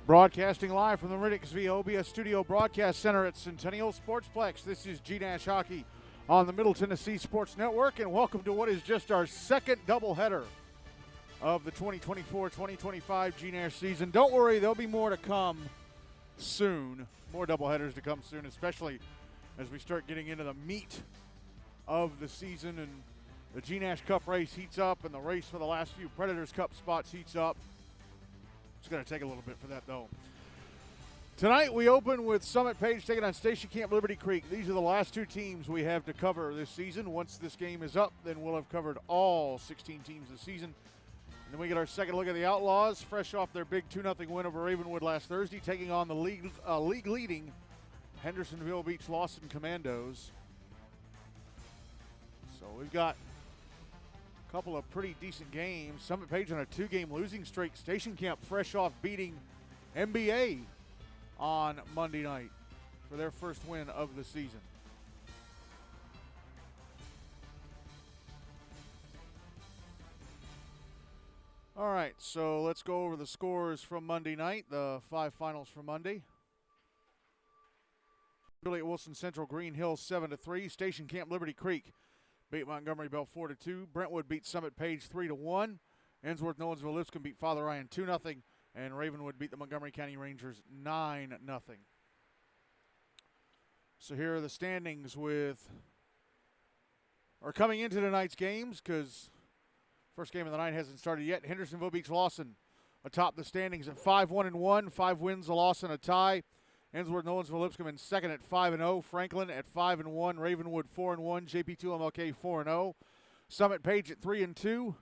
Broadcasting live from the Riddick's VOBS Studio Broadcast Center at Centennial Sportsplex. This is GNASH Hockey on the Middle Tennessee Sports Network, and welcome to what is just our second doubleheader of the 2024-2025 GNASH season. Don't worry, there'll be more to come soon. More doubleheaders to come soon, especially as we start getting into the meat of the season and the GNASH Cup race heats up and the race for the last few Predators Cup spots heats up. It's going to take a little bit for that, though. Tonight, we open with Summit Page taking on Station Camp Liberty Creek. These are the last two teams we have to cover this season. Once this game is up, then we'll have covered all 16 teams this season. And then we get our second look at the Outlaws, fresh off their big 2-0 win over Ravenwood last Thursday, taking on the league-leading Hendersonville Beach Lawson Commandos. So we've got couple of pretty decent games. Summit Page on a 2-game losing streak. Station Camp fresh off beating NBA on Monday night for their first win of the season. All right, so let's go over the scores from Monday night, the 5 finals for Monday. Juliet Wilson Central Green Hills 7-3. Station Camp Liberty Creek beat Montgomery Bell 4-2. Brentwood beat Summit Page 3-1. Ensworth Nolensville Lipscomb beat Father Ryan 2-0. And Ravenwood beat the Montgomery County Rangers 9-0. So here are the standings are coming into tonight's games because first game of the night hasn't started yet. Hendersonville Beach Lawson atop the standings at 5-1-1, 5 wins, a loss, and a tie. Ensworth Nolensville Lipscomb in second at 5-0. Franklin at 5-1. Ravenwood 4-1. JP2MLK 4-0. Summit Page at 3-2.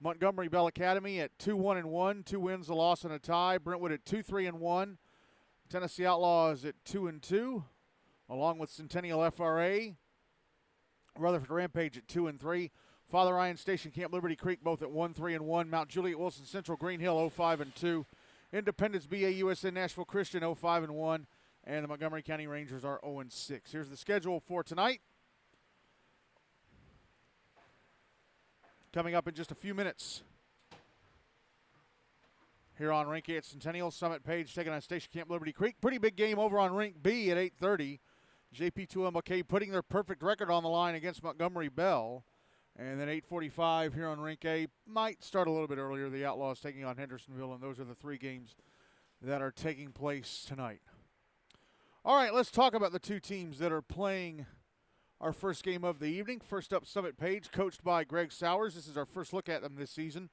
Montgomery Bell Academy at 2-1-1. 2 wins, a loss, and a tie. Brentwood at 2-3-1. Tennessee Outlaws at 2-2, along with Centennial FRA. Rutherford Rampage at 2-3. Father Ryan Station Camp Liberty Creek both at 1-3-1. Mount Juliet Wilson Central Green Hill 0-5-2. Independence BAUSN Nashville Christian 0-5-1. And the Montgomery County Rangers are 0-6. Here's the schedule for tonight. Coming up in just a few minutes. Here on Rink A at Centennial, Summit Page taking on Station Camp Liberty Creek. Pretty big game over on Rink B at 8:30. JP2MLK putting their perfect record on the line against Montgomery Bell. And then 8:45 here on Rink A. Might start a little bit earlier. The Outlaws taking on Hendersonville, and those are the 3 games that are taking place tonight. All right, let's talk about the 2 teams that are playing our first game of the evening. First up, Summit Page, coached by Greg Sowers. This is our first look at them this season.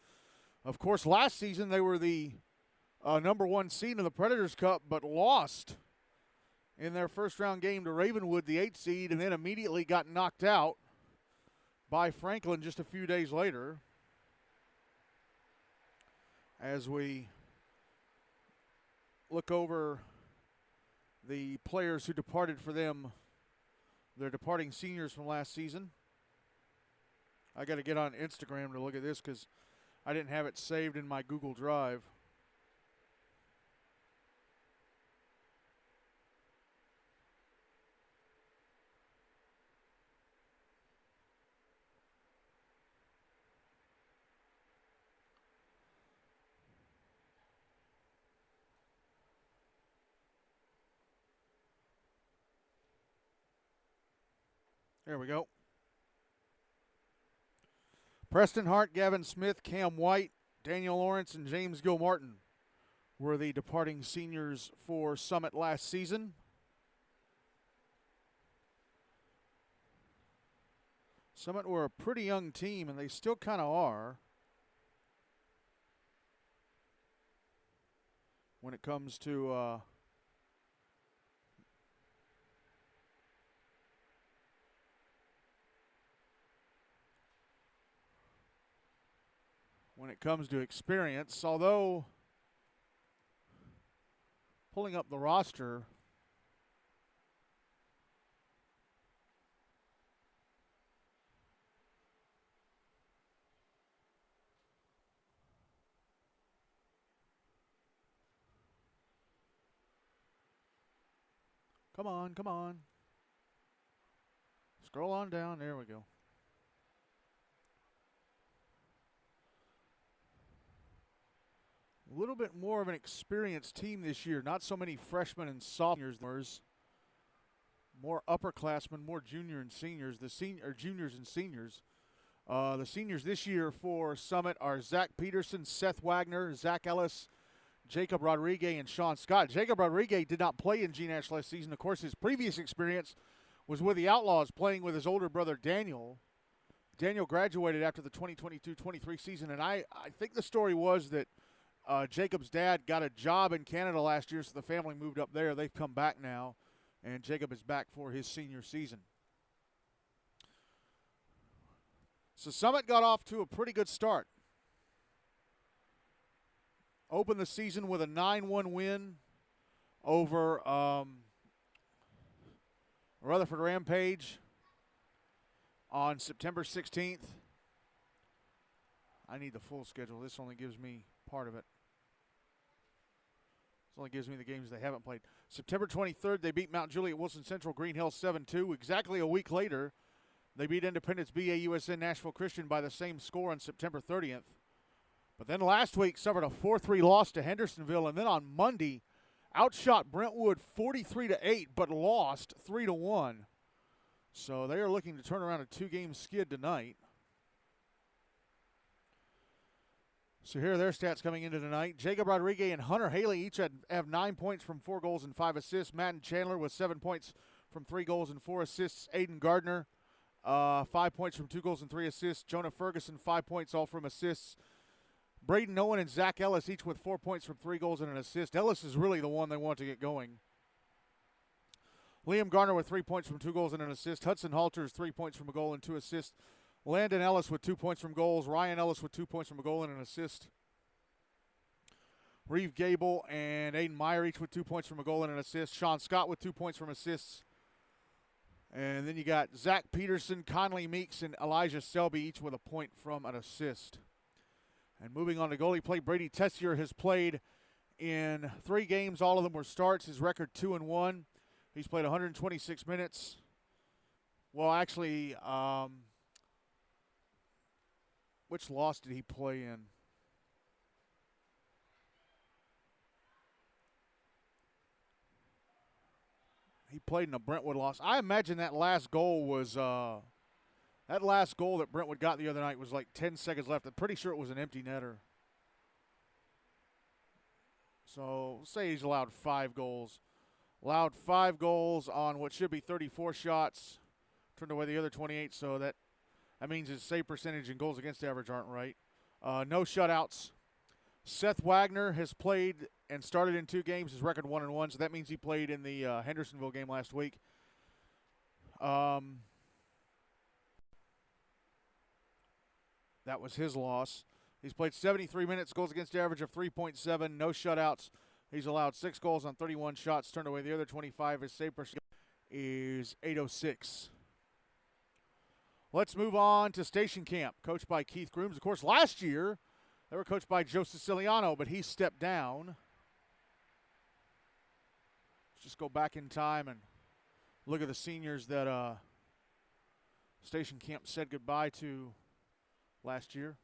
Of course, last season they were the number 1 seed in the Predators Cup, but lost in their first-round game to Ravenwood, the 8th seed, and then immediately got knocked out by Franklin just a few days later. As we look over the players who departed for them, their departing seniors from last season. I got to get on Instagram to look at this because I didn't have it saved in my Google Drive. There we go. Preston Hart, Gavin Smith, Cam White, Daniel Lawrence, and James Gilmartin were the departing seniors for Summit last season. Summit were a pretty young team, and they still kind of are when it comes to experience, although pulling up the roster, come on. Scroll on down, there we go. A little bit more of an experienced team this year. Not so many freshmen and sophomores. More upperclassmen, more junior and seniors. Juniors and seniors. The seniors this year for Summit are Zach Peterson, Seth Wagner, Zach Ellis, Jacob Rodriguez, and Sean Scott. Jacob Rodriguez did not play in GNASH last season. Of course, his previous experience was with the Outlaws, playing with his older brother Daniel. Daniel graduated after the 2022-23 season, and I think the story was that Jacob's dad got a job in Canada last year, so the family moved up there. They've come back now, and Jacob is back for his senior season. So Summit got off to a pretty good start. Opened the season with a 9-1 win over Rutherford Rampage on September 16th. I need the full schedule. This only gives me part of it. This only gives me the games they haven't played. September 23rd, they beat Mount Juliet Wilson Central Green Hill 7-2. Exactly a week later, they beat Independence BAUSN Nashville Christian by the same score on September 30th. But then last week suffered a 4-3 loss to Hendersonville, and then on Monday outshot Brentwood 43-8, but lost 3-1. So they are looking to turn around a 2-game skid tonight. So here are their stats coming into tonight. Jacob Rodriguez and Hunter Haley each have 9 points from 4 goals and 5 assists. Madden Chandler with 7 points from 3 goals and 4 assists. Aiden Gardner, 5 points from 2 goals and 3 assists. Jonah Ferguson, 5 points, all from assists. Braden Owen and Zach Ellis each with 4 points from 3 goals and an assist. Ellis is really the one they want to get going. Liam Garner with 3 points from 2 goals and an assist. Hudson Halters, 3 points from a goal and 2 assists. Landon Ellis with 2 points from goals. Ryan Ellis with 2 points from a goal and an assist. Reeve Gable and Aiden Meyer each with 2 points from a goal and an assist. Sean Scott with 2 points from assists. And then you got Zach Peterson, Conley Meeks, and Elijah Selby each with a point from an assist. And moving on to goalie play, Brady Tessier has played in 3 games. All of them were starts. His record 2-1. He's played 126 minutes. Well, actually, which loss did he play in? He played in a Brentwood loss. I imagine that last goal was that last goal that Brentwood got the other night was like 10 seconds left. I'm pretty sure it was an empty netter. So say he's allowed 5 goals. Allowed 5 goals on what should be 34 shots. Turned away the other 28, so that means his save percentage and goals against average aren't right. No shutouts. Seth Wagner has played and started in 2 games. His record 1-1, so that means he played in the Hendersonville game last week. That was his loss. He's played 73 minutes, goals against average of 3.7, no shutouts. He's allowed 6 goals on 31 shots, turned away the other 25. His save percentage is .806. Let's move on to Station Camp, coached by Keith Grooms. Of course, last year they were coached by Joe Siciliano, but he stepped down. Let's just go back in time and look at the seniors that Station Camp said goodbye to last year.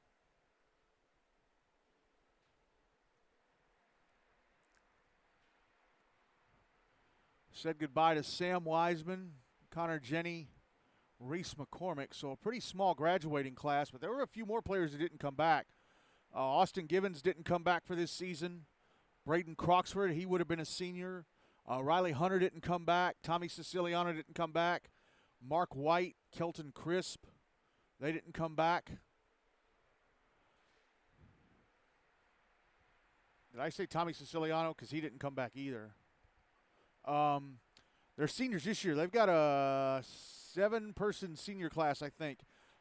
Said goodbye to Sam Wiseman, Connor Jenny, Reese McCormick. So a pretty small graduating class, but there were a few more players that didn't come back. Austin Givens didn't come back for this season. Braden Croxford, he would have been a senior. Riley Hunter didn't come back. Tommy Siciliano didn't come back. Mark White, Kelton Crisp, they didn't come back. Did I say Tommy Siciliano? Because he didn't come back either. They're seniors this year. They've got a 7-person senior class, I think.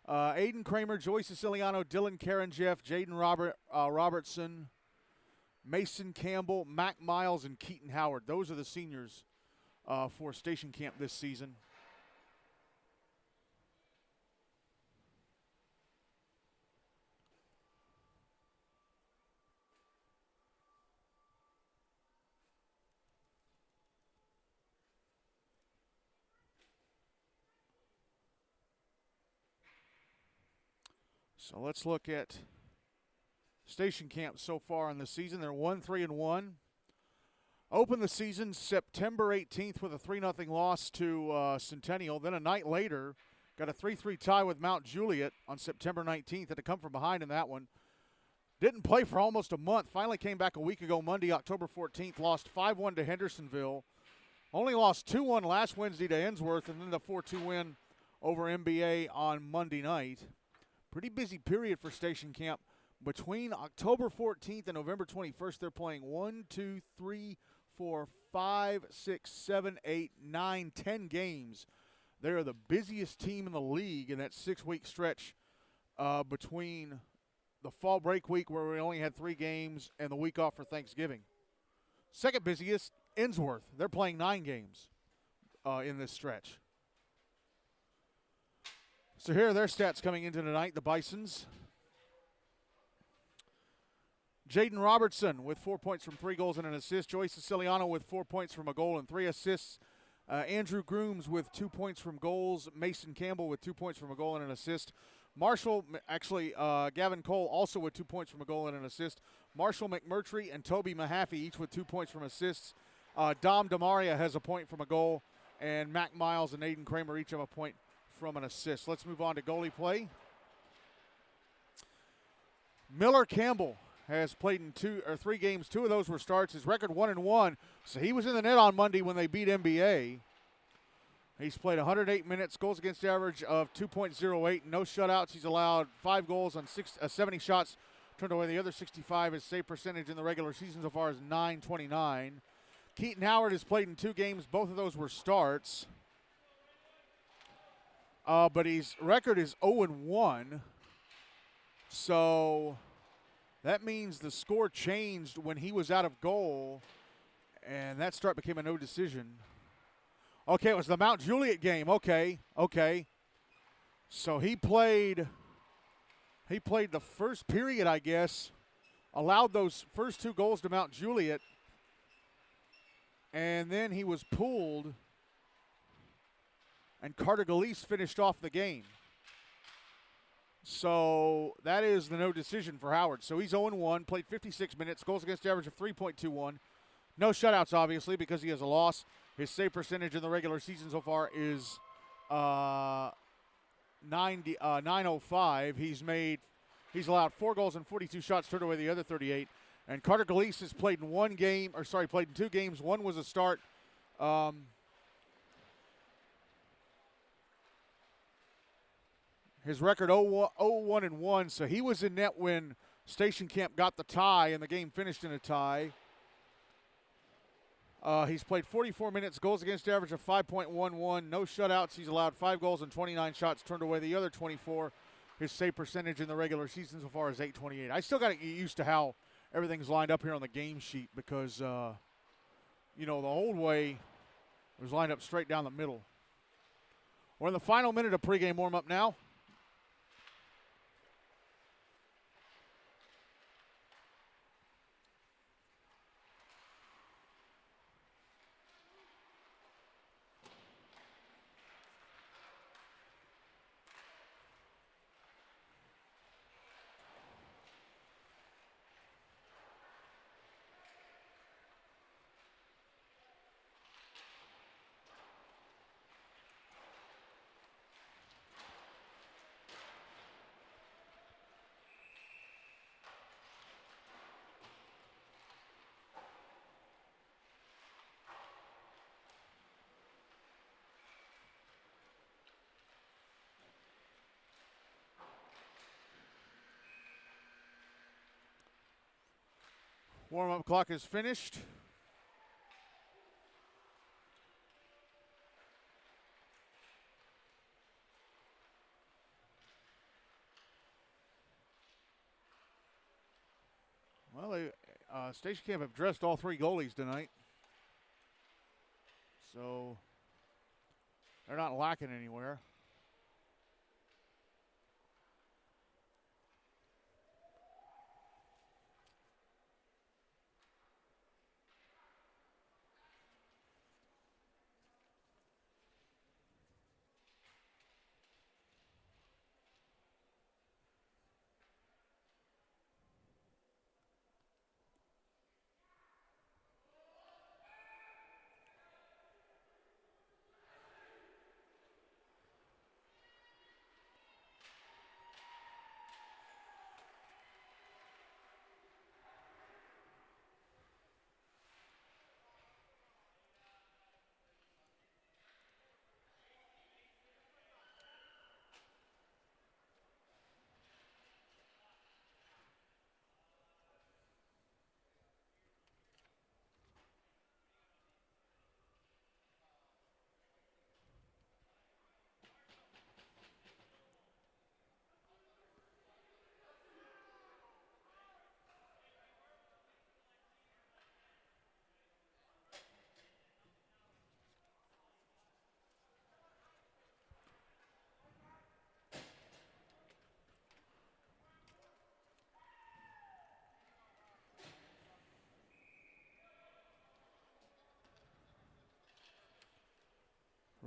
Aiden Kramer, Joey Siciliano, Dylan Karanjeff, Jaden Robertson, Mason Campbell, Mac Miles, and Keaton Howard. Those are the seniors for Station Camp this season. So let's look at Station Camp so far in the season. They're 1-3-1. Opened the season September 18th with a 3-0 loss to Centennial. Then a night later, got a 3-3 tie with Mount Juliet on September 19th. Had to come from behind in that one. Didn't play for almost a month. Finally came back a week ago, Monday, October 14th. Lost 5-1 to Hendersonville. Only lost 2-1 last Wednesday to Ensworth, and then the 4-2 win over MBA on Monday night. Pretty busy period for Station Camp. Between October 14th and November 21st, they're playing 1, 2, 3, 4, 5, 6, 7, 8, 9, 10 games. They are the busiest team in the league in that 6-week stretch between the fall break week where we only had 3 games and the week off for Thanksgiving. Second busiest, Ensworth. They're playing 9 games in this stretch. So here are their stats coming into tonight, the Bisons. Jaden Robertson with 4 points from 3 goals and an assist. Joey Siciliano with 4 points from a goal and 3 assists. Andrew Grooms with 2 points from goals. Mason Campbell with 2 points from a goal and an assist. Gavin Cole also with 2 points from a goal and an assist. Marshall McMurtry and Toby Mahaffey each with 2 points from assists. Dom Demaria has a point from a goal, and Mac Miles and Aiden Kramer each have a point from an assist. Let's move on to goalie play. Miller Campbell has played in 3 games. 2 of those were starts. His record 1-1. So he was in the net on Monday when they beat MBA. He's played 108 minutes, goals against average of 2.08, no shutouts. He's allowed 5 goals on 70 shots, turned away the other 65. His save percentage in the regular season so far is .929. Keaton Howard has played in 2 games. Both of those were starts. But his record is 0-1. So that means the score changed when he was out of goal, and that start became a no decision. Okay, it was the Mount Juliet game. Okay. So he played the first period, I guess, allowed those first 2 goals to Mount Juliet, and then he was pulled, and Carter Galise finished off the game. So that is the no decision for Howard. So he's 0-1, played 56 minutes, goals against average of 3.21. No shutouts, obviously, because he has a loss. His save percentage in the regular season so far is 905. He's allowed 4 goals and 42 shots, turned away the other 38. And Carter Galise has played in 2 games. 1 was a start. His record 0-1-1, so he was in net when Station Camp got the tie, and the game finished in a tie. He's played 44 minutes, goals against average of 5.11, no shutouts. He's allowed 5 goals and 29 shots, turned away the other 24. His save percentage in the regular season so far is .828. I still got to get used to how everything's lined up here on the game sheet because, the old way it was lined up straight down the middle. We're in the final minute of pregame warm-up now. Warm-up clock is finished. Well, Station Camp have dressed all 3 goalies tonight. So they're not lacking anywhere.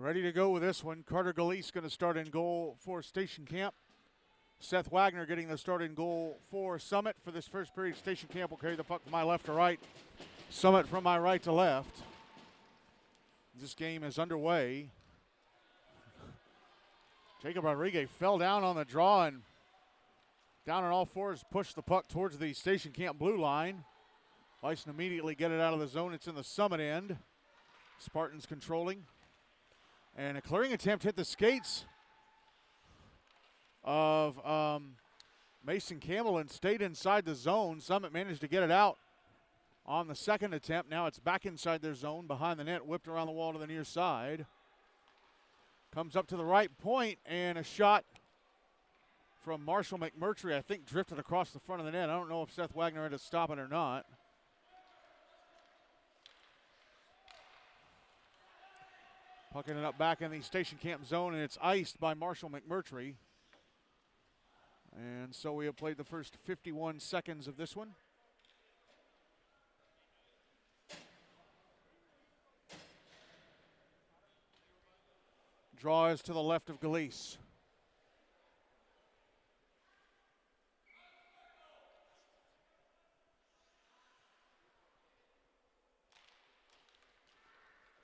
Ready to go with this one. Carter Galeese going to start in goal for Station Camp. Seth Wagner getting the start in goal for Summit for this first period. Station Camp will carry the puck from my left to right. Summit from my right to left. This game is underway. Jacob Rodriguez fell down on the draw and down on all fours, pushed the puck towards the Station Camp blue line. Bison immediately get it out of the zone. It's in the Summit end. Spartans controlling. And a clearing attempt hit the skates of Mason Campbell and stayed inside the zone. Summit managed to get it out on the second attempt. Now it's back inside their zone, behind the net, whipped around the wall to the near side. Comes up to the right point, and a shot from Marshall McMurtry, I think, drifted across the front of the net. I don't know if Seth Wagner had to stop it or not. Pucking it up back in the Station Camp zone, and it's iced by Marshall McMurtry. And so we have played the first 51 seconds of this one. Draw is to the left of Galeese.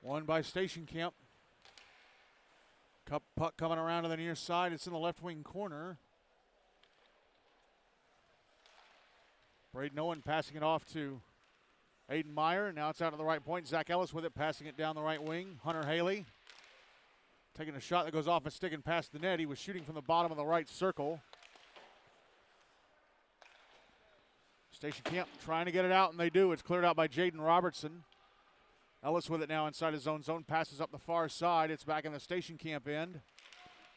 Won by Station Camp. Puck coming around to the near side. It's in the left wing corner. Braden Owen passing it off to Aiden Meyer. Now it's out to the right point. Zach Ellis with it, passing it down the right wing. Hunter Haley taking a shot that goes off a stick and past the net. He was shooting from the bottom of the right circle. Station Camp trying to get it out, and they do. It's cleared out by Jaden Robertson. Ellis with it now inside his own zone. Passes up the far side. It's back in the Station Camp end.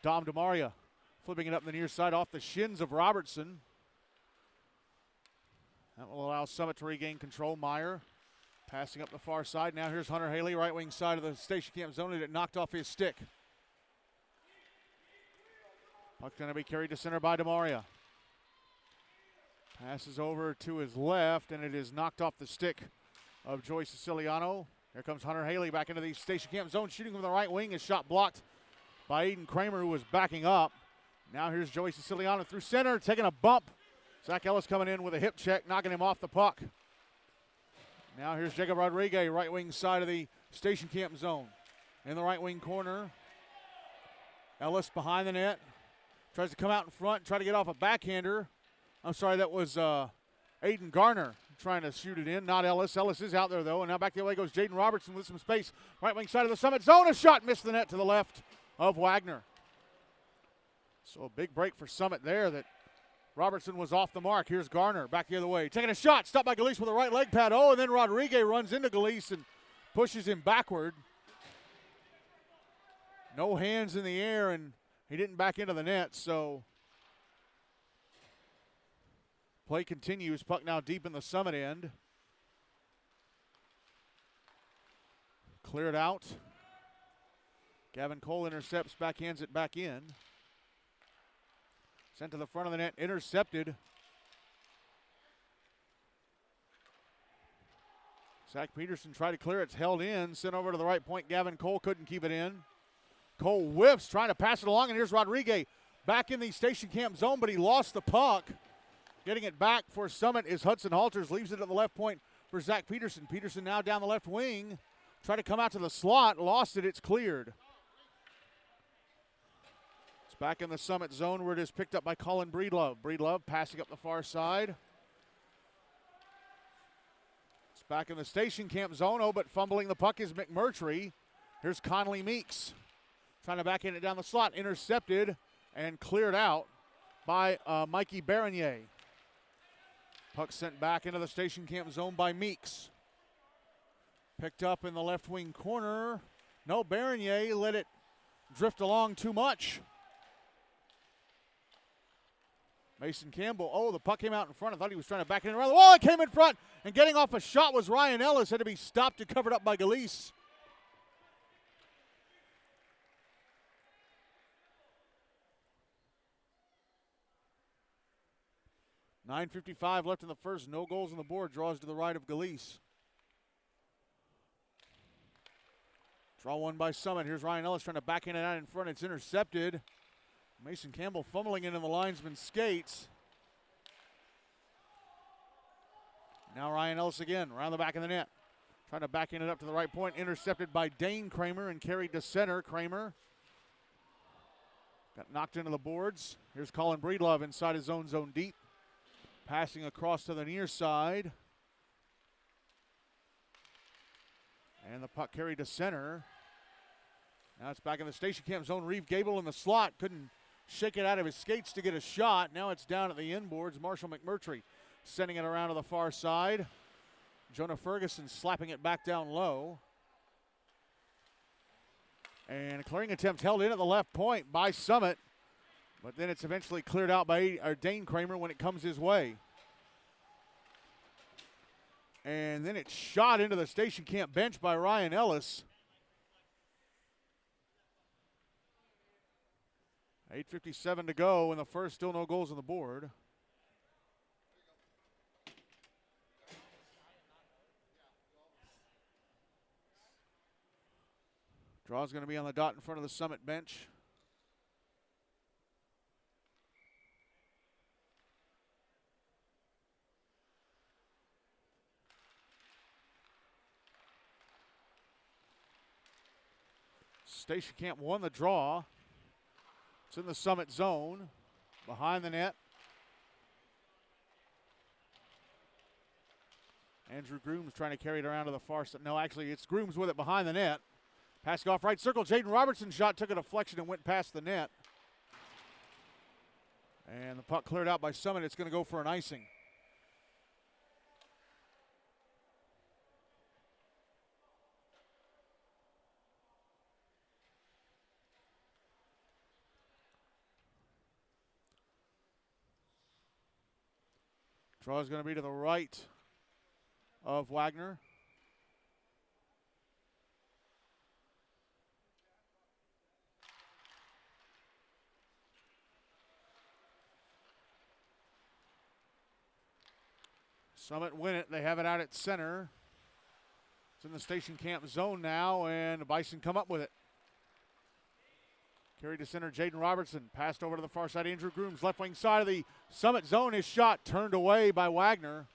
Dom DeMaria flipping it up the near side off the shins of Robertson. That will allow Summit to regain control. Meyer passing up the far side. Now here's Hunter Haley, right wing side of the Station Camp zone. It knocked off his stick. Puck's going to be carried to center by DeMaria. Passes over to his left, and it is knocked off the stick of Joey Siciliano. Here comes Hunter Haley back into the Station Camp zone, shooting from the right wing. His shot blocked by Aiden Kramer, who was backing up. Now here's Joey Siciliano through center, taking a bump. Zach Ellis coming in with a hip check, knocking him off the puck. Now here's Jacob Rodriguez, right wing side of the Station Camp zone. In the right wing corner. Ellis behind the net. Tries to come out in front, try to get off a backhander. I'm sorry, that was Aiden Garner trying to shoot it in, not Ellis. Ellis is out there, though, and now back the other way goes Jaden Robertson with some space. Right wing side of the Summit zone, a shot missed the net to the left of Wagner. So a big break for Summit there that Robertson was off the mark. Here's Garner back the other way. Taking a shot, stopped by Galeese with a right leg pad. Oh, and then Rodriguez runs into Galeese and pushes him backward. No hands in the air, and he didn't back into the net, so play continues. Puck now deep in the Summit end. Cleared out. Gavin Cole intercepts, backhands it back in. Sent to the front of the net, intercepted. Zach Peterson tried to clear it, it's held in. Sent over to the right point, Gavin Cole couldn't keep it in. Cole whiffs, trying to pass it along, and here's Rodriguez back in the Station Camp zone, but he lost the puck. Getting it back for Summit is Hudson Halters, leaves it at the left point for Zach Peterson. Peterson now down the left wing. Try to come out to the slot, lost it, it's cleared. It's back in the Summit zone where it is picked up by Colin Breedlove. Breedlove passing up the far side. It's back in the Station Camp zone, oh, but fumbling the puck is McMurtry. Here's Conley Meeks. Trying to back in it down the slot, intercepted and cleared out by Mikey Bernier. Puck sent back into the Station Camp zone by Meeks. Picked up in the left wing corner. No, Bernier let it drift along too much. Mason Campbell, oh, the puck came out in front. I thought he was trying to back it around the wall. It came in front, and getting off a shot was Ryan Ellis. Had to be stopped and covered up by Galeese. .9:55 left in the first. No goals on the board. Draws to the right of Galeese. Draw one by Summit. Here's Ryan Ellis trying to backhand it out in front. It's intercepted. Mason Campbell fumbling into the linesman's skates. Now Ryan Ellis again, around the back of the net. Trying to backhand it up to the right point. Intercepted by Dane Kramer and carried to center. Kramer got knocked into the boards. Here's Colin Breedlove inside his own zone deep. Passing across to the near side. And the puck carried to center. Now it's back in the station camp zone. Reeve Gable in the slot. Couldn't shake it out of his skates to get a shot. Now it's down at the inboards. Marshall McMurtry sending it around to the far side. Jonah Ferguson slapping it back down low. And a clearing attempt held in at the left point by Summit. But then it's eventually cleared out by Dane Kramer when it comes his way. And then it's shot into the station camp bench by Ryan Ellis. 8:57 to go in the first, still no goals on the board. Draw's going to be on the dot in front of the Summit bench. Station Camp won the draw. It's in the Summit zone, behind the net. Andrew Grooms trying to carry it around to the far side. No, actually, it's Grooms with it behind the net. Passing off right circle. Jaden Robertson's shot took a deflection and went past the net. And the puck cleared out by Summit. It's going to go for an icing. Draw is going to be to the right of Wagner. Summit win it. They have it out at center. It's in the station camp zone now, and the Bison come up with it. Carried to center, Jaden Robertson. Passed over to the far side, Andrew Grooms. Left wing side of the Summit zone. His shot turned away by Wagner.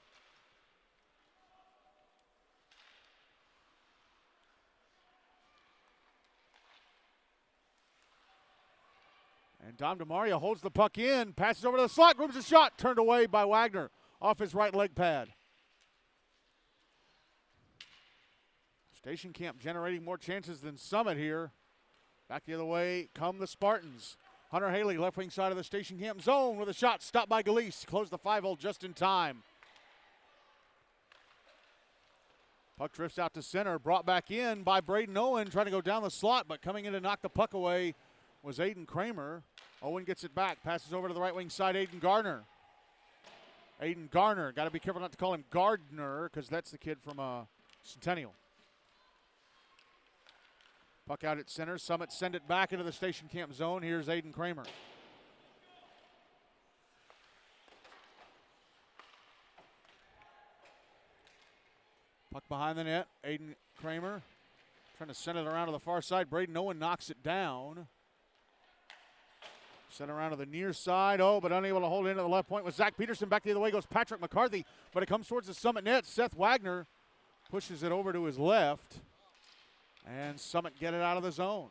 And Dom DeMaria holds the puck in. Passes over to the slot. Grooms a shot. Turned away by Wagner off his right leg pad. Station Camp generating more chances than Summit here. Back the other way come the Spartans. Hunter Haley, left wing side of the Station Camp zone with a shot stopped by Galeese. Closed the 5-hole just in time. Puck drifts out to center, brought back in by Braden Owen, trying to go down the slot, but coming in to knock the puck away was Aiden Kramer. Owen gets it back, passes over to the right wing side, Aiden Garner. Aiden Garner, got to be careful not to call him Gardner because that's the kid from Centennial. Puck out at center. Summit send it back into the Station Camp zone. Here's Aiden Kramer. Puck behind the net. Aiden Kramer trying to send it around to the far side. Braden Owen knocks it down. Sent around to the near side. Oh, but unable to hold it into the left point with Zach Peterson. Back the other way goes Patrick McCarthy, but it comes towards the Summit net. Seth Wagner pushes it over to his left. And Summit get it out of the zone.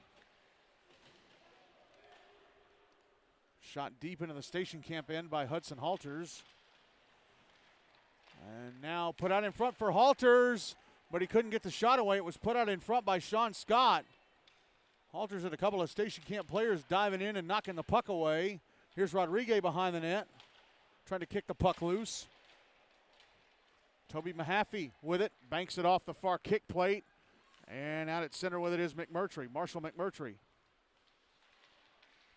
Shot deep into the Station Camp end by Hudson Halters. And now put out in front for Halters, but he couldn't get the shot away. It was put out in front by Sean Scott. Halters had a couple of Station Camp players diving in and knocking the puck away. Here's Rodriguez behind the net, trying to kick the puck loose. Toby Mahaffey with it, banks it off the far kick plate. And out at center with it is McMurtry, Marshall McMurtry.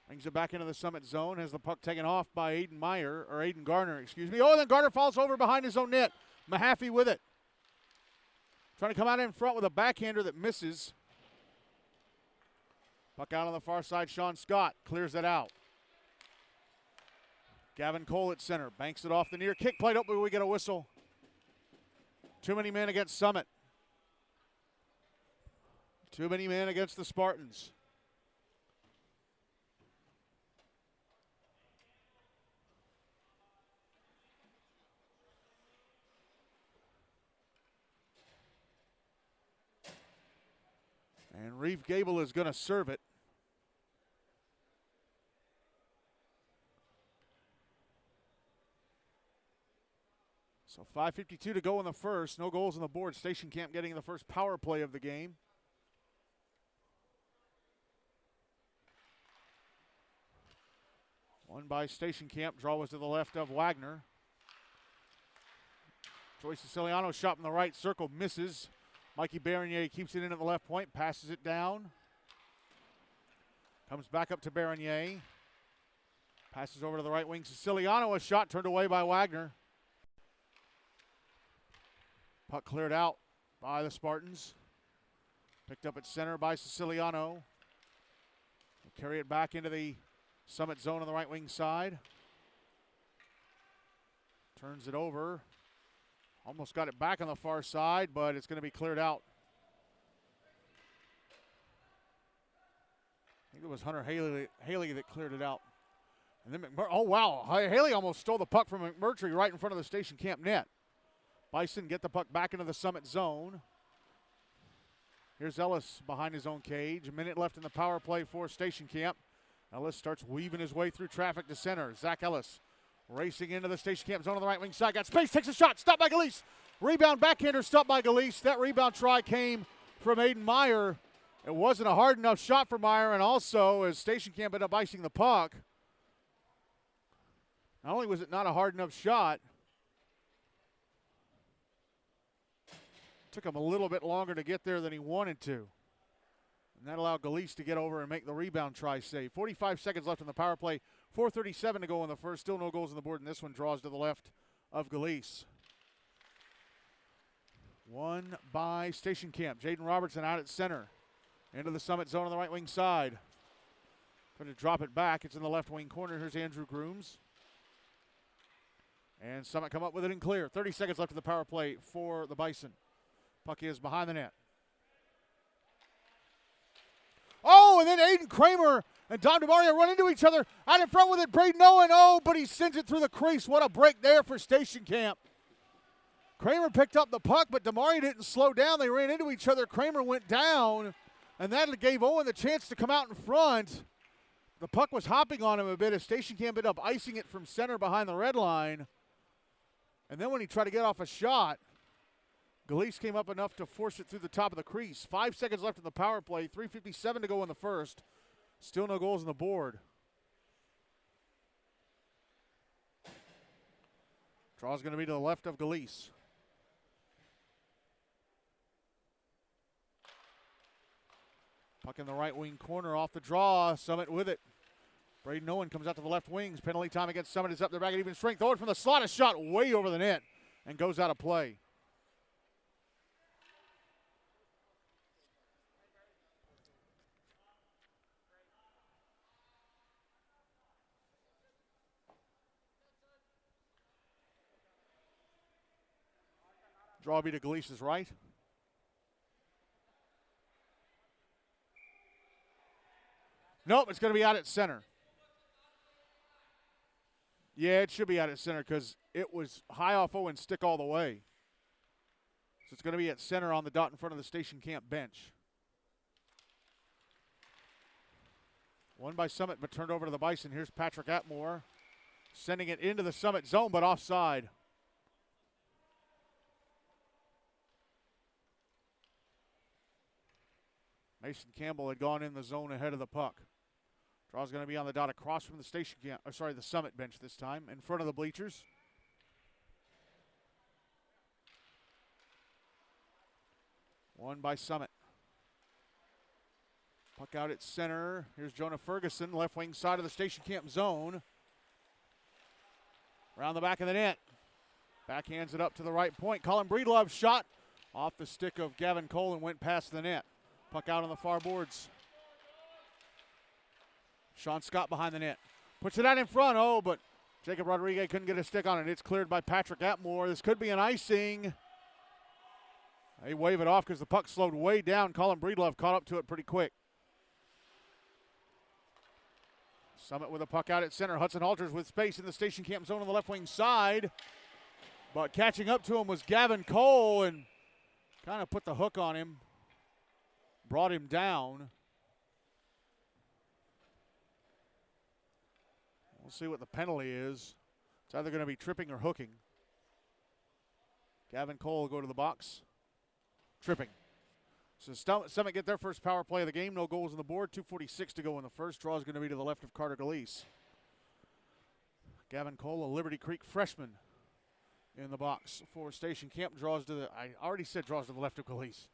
Brings it back into the Summit zone, has the puck taken off by Aiden Garner, excuse me. Oh, and then Garner falls over behind his own net. Mahaffey with it. Trying to come out in front with a backhander that misses. Puck out on the far side, Sean Scott clears it out. Gavin Cole at center, banks it off the near kick plate. But we get a whistle. Too many men against Summit. Too many men against the Spartans. And Reeve Gable is going to serve it. So 5:52 to go in the first. No goals on the board. Station Camp getting the first power play of the game. One by Station Camp. Draw was to the left of Wagner. Joey Siciliano shot from the right circle. Misses. Mikey Bernier keeps it in at the left point. Passes it down. Comes back up to Bernier. Passes over to the right wing. Siciliano, a shot turned away by Wagner. Puck cleared out by the Spartans. Picked up at center by Siciliano. We'll carry it back into the Summit zone on the right wing side. Turns it over. Almost got it back on the far side, but it's going to be cleared out. I think it was Hunter Haley that cleared it out. And then oh wow, Haley almost stole the puck from McMurtry right in front of the Station Camp net. Bison get the puck back into the Summit zone. Here's Ellis behind his own cage. A minute left in the power play for Station Camp. Ellis starts weaving his way through traffic to center. Zach Ellis racing into the Station Camp zone on the right wing side. Got space, takes a shot, stopped by Galise. Rebound backhander, stopped by Galise. That rebound try came from Aiden Meyer. It wasn't a hard enough shot for Meyer, and also as Station Camp ended up icing the puck, not only was it not a hard enough shot, took him a little bit longer to get there than he wanted to. And that allowed Galise to get over and make the rebound try save. 45 seconds left in the power play. 4:37 to go in the first. Still no goals on the board, and this one draws to the left of Galise. One by Station Camp. Jaden Robertson out at center. Into the Summit zone on the right wing side. Trying to drop it back. It's in the left wing corner. Here's Andrew Grooms. And Summit come up with it in clear. 30 seconds left in the power play for the Bison. Puck is behind the net. Oh, and then Aiden Kramer and Don DeMario run into each other. Out in front with it, Braden Owen. Oh, but he sends it through the crease. What a break there for Station Camp. Kramer picked up the puck, but DeMario didn't slow down. They ran into each other. Kramer went down, and that gave Owen the chance to come out in front. The puck was hopping on him a bit as Station Camp ended up icing it from center behind the red line. And then when he tried to get off a shot, Galise came up enough to force it through the top of the crease. 5 seconds left in the power play. 3:57 to go in the first. Still no goals on the board. Draw's going to be to the left of Galise. Puck in the right wing corner off the draw. Summit with it. Braden Owen comes out to the left wings. Penalty time against Summit is up. They're back at even strength. Owen from the slot, a shot way over the net and goes out of play. Draw be to Galise's right. Nope, it's going to be out at center. Yeah, it should be out at center because it was high off Owen, stick all the way. So it's going to be at center on the dot in front of the Station Camp bench. One by Summit, but turned over to the Bison. Here's Patrick Atmore sending it into the Summit zone, but offside. Mason Campbell had gone in the zone ahead of the puck. Draw's going to be on the dot across from the Station Camp, the Summit bench this time, in front of the bleachers. One by Summit. Puck out at center. Here's Jonah Ferguson, left wing side of the Station Camp zone. Around the back of the net. Backhands it up to the right point. Colin Breedlove shot off the stick of Gavin Cole and went past the net. Puck out on the far boards. Sean Scott behind the net. Puts it out in front. Oh, but Jacob Rodriguez couldn't get a stick on it. It's cleared by Patrick Atmore. This could be an icing. They wave it off because the puck slowed way down. Colin Breedlove caught up to it pretty quick. Summit with a puck out at center. Hudson Halters with space in the station camp zone on the left wing side. But catching up to him was Gavin Cole and kind of put the hook on him. Brought him down. We'll see what the penalty is. It's either going to be tripping or hooking. Gavin Cole will go to the box. Tripping. So Summit get their first power play of the game. No goals on the board. 2:46 to go in the first. Draw is going to be to the left of Carter Galeese. Gavin Cole, a Liberty Creek freshman, in the box for Station Camp. Draws to the, I already said draws to the left of Galeese.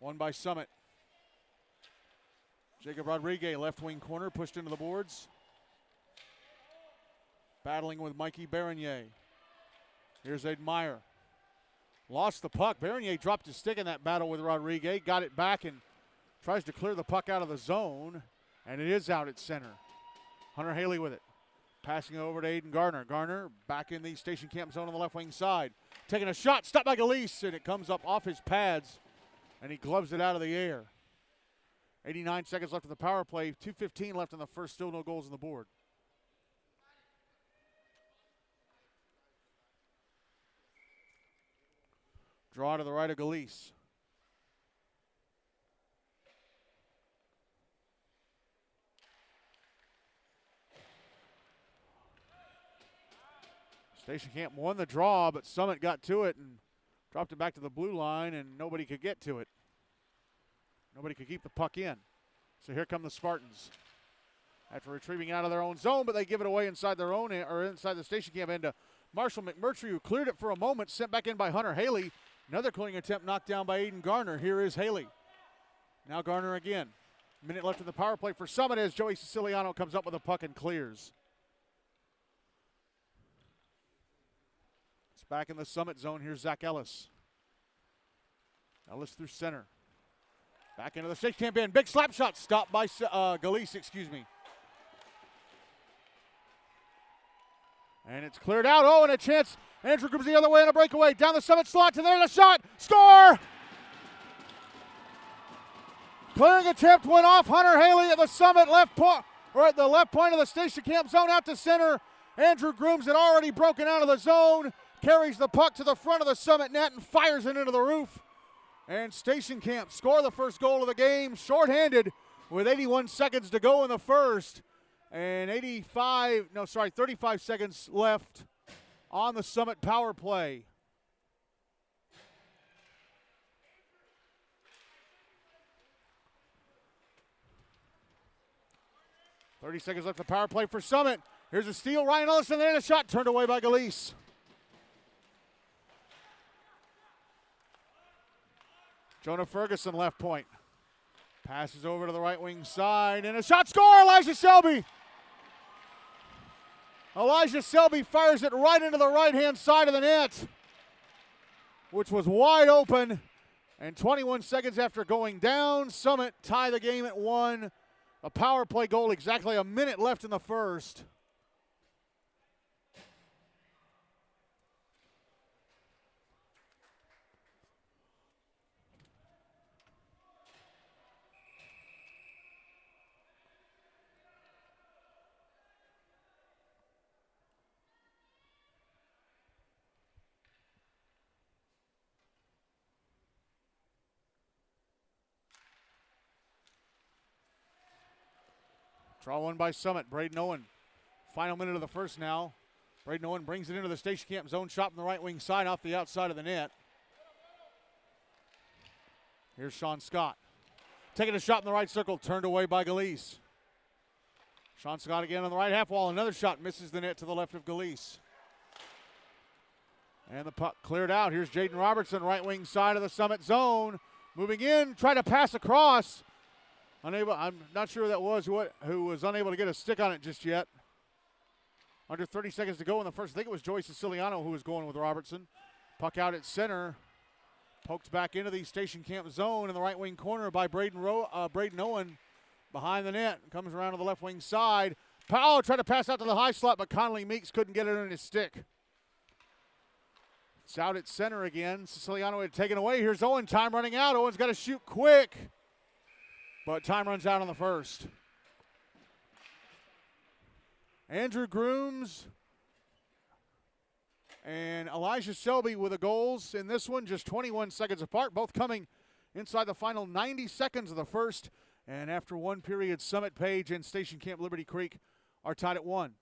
Won by Summit. Jacob Rodriguez, left wing corner, pushed into the boards. Battling with Mikey Bernier. Here's Aiden Meyer. Lost the puck. Bernier dropped his stick in that battle with Rodriguez. Got it back and tries to clear the puck out of the zone. And it is out at center. Hunter Haley with it. Passing over to Aiden Garner. Garner back in the Station Camp zone on the left wing side. Taking a shot. Stopped by Galeese. And it comes up off his pads. And he gloves it out of the air. 89 seconds left in the power play. 2:15 left in the first. Still no goals on the board. Draw to the right of Galeese. Station Camp won the draw, but Summit got to it and dropped it back to the blue line, and nobody could get to it. Nobody could keep the puck in. So here come the Spartans. After retrieving it out of their own zone, but they give it away inside their own, or inside the Station Camp end to Marshall McMurtry, who cleared it for a moment, sent back in by Hunter Haley. Another clearing attempt knocked down by Aiden Garner. Here is Haley. Now Garner again. Minute left in the power play for Summit as Joey Siciliano comes up with a puck and clears. It's back in the Summit zone. Here's Zach Ellis. Ellis through center. Back into the Station Camp end. Big slap shot stopped by Galeese, And it's cleared out. Oh, and a chance. Andrew Grooms the other way on a breakaway. Down the Summit slot to there. The shot. Score! Clearing attempt went off. Hunter Haley at the Summit left point, or at the left point of the Station Camp zone out to center. Andrew Grooms had already broken out of the zone. Carries the puck to the front of the Summit net and fires it into the roof. And Station Camp score the first goal of the game. Shorthanded with 81 seconds to go in the first. And 35 seconds left on the Summit power play. .30 seconds left the power play for Summit. Here's a steal. Ryan Ellison and a shot turned away by Galeese. Jonah Ferguson left point. Passes over to the right wing side and a shot. Score! Elijah Selby. Elijah Selby fires it right into the right-hand side of the net, which was wide open. And 21 seconds after going down, Summit tie the game at 1. A power play goal, exactly a minute left in the first. Draw one by Summit. Braden Owen. Final minute of the first now. Braden Owen brings it into the Station Camp zone. Shot from the right wing side off the outside of the net. Here's Sean Scott. Taking a shot in the right circle. Turned away by Galeese. Sean Scott again on the right half wall. Another shot misses the net to the left of Galeese. And the puck cleared out. Here's Jaden Robertson, right wing side of the Summit zone. Moving in, trying to pass across. Unable, I'm not sure who that was, who was unable to get a stick on it just yet. Under 30 seconds to go in the first. I think it was Joey Siciliano who was going with Robertson. Puck out at center. Poked back into the Station Camp zone in the right wing corner by Braden Owen. Behind the net. Comes around to the left wing side. Powell tried to pass out to the high slot, but Conley Meeks couldn't get it on his stick. It's out at center again. Siciliano had taken away. Here's Owen. Time running out. Owen's got to shoot quick. But time runs out on the first. Andrew Grooms and Elijah Selby with the goals in this one, just 21 seconds apart, both coming inside the final 90 seconds of the first. And after one period, Summit Page and Station Camp Liberty Creek are tied at 1.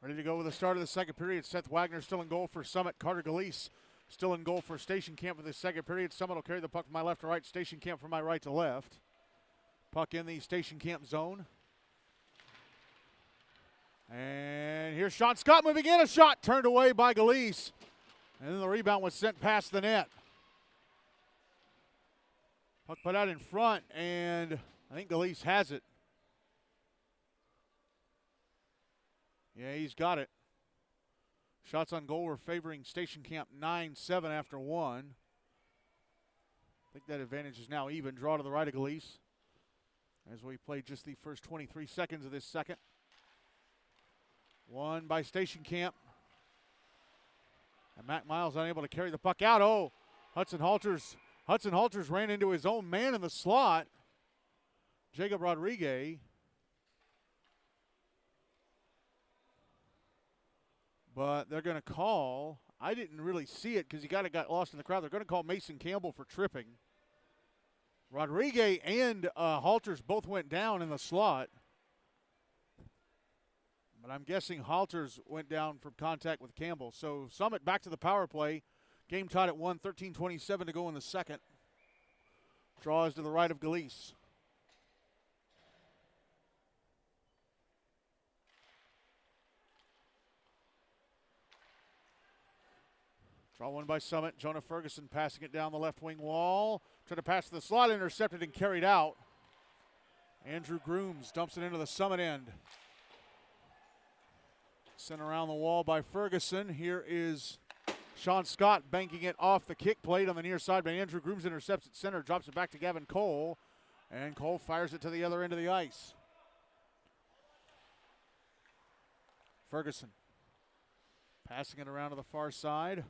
Ready to go with the start of the second period. Seth Wagner still in goal for Summit. Carter Galise still in goal for Station Camp for the second period. Summit will carry the puck from my left to right. Station Camp from my right to left. Puck in the Station Camp zone. And here's Sean Scott moving in. A shot turned away by Galise. And then the rebound was sent past the net. Puck put out in front, and I think Galise has it. Yeah, he's got it. Shots on goal were favoring Station Camp 9-7 after 1. I think that advantage is now even. Draw to the right of Galise as we play just the first 23 seconds of this second. Won by Station Camp. And Mac Miles unable to carry the puck out. Oh, Hudson Halters ran into his own man in the slot. Jacob Rodriguez. But they're going to call, I didn't really see it because he got lost in the crowd. They're going to call Mason Campbell for tripping. Rodriguez and Halters both went down in the slot. But I'm guessing Halters went down from contact with Campbell. So Summit back to the power play. Game tied at 1, 13:27 to go in the second. Draws to the right of Galise. Draw one by Summit. Jonah Ferguson passing it down the left wing wall. Trying to pass to the slot, intercepted and carried out. Andrew Grooms dumps it into the Summit end. Sent around the wall by Ferguson. Here is Sean Scott banking it off the kick plate on the near side, but Andrew Grooms intercepts at center, drops it back to Gavin Cole, and Cole fires it to the other end of the ice. Ferguson passing it around to the far side.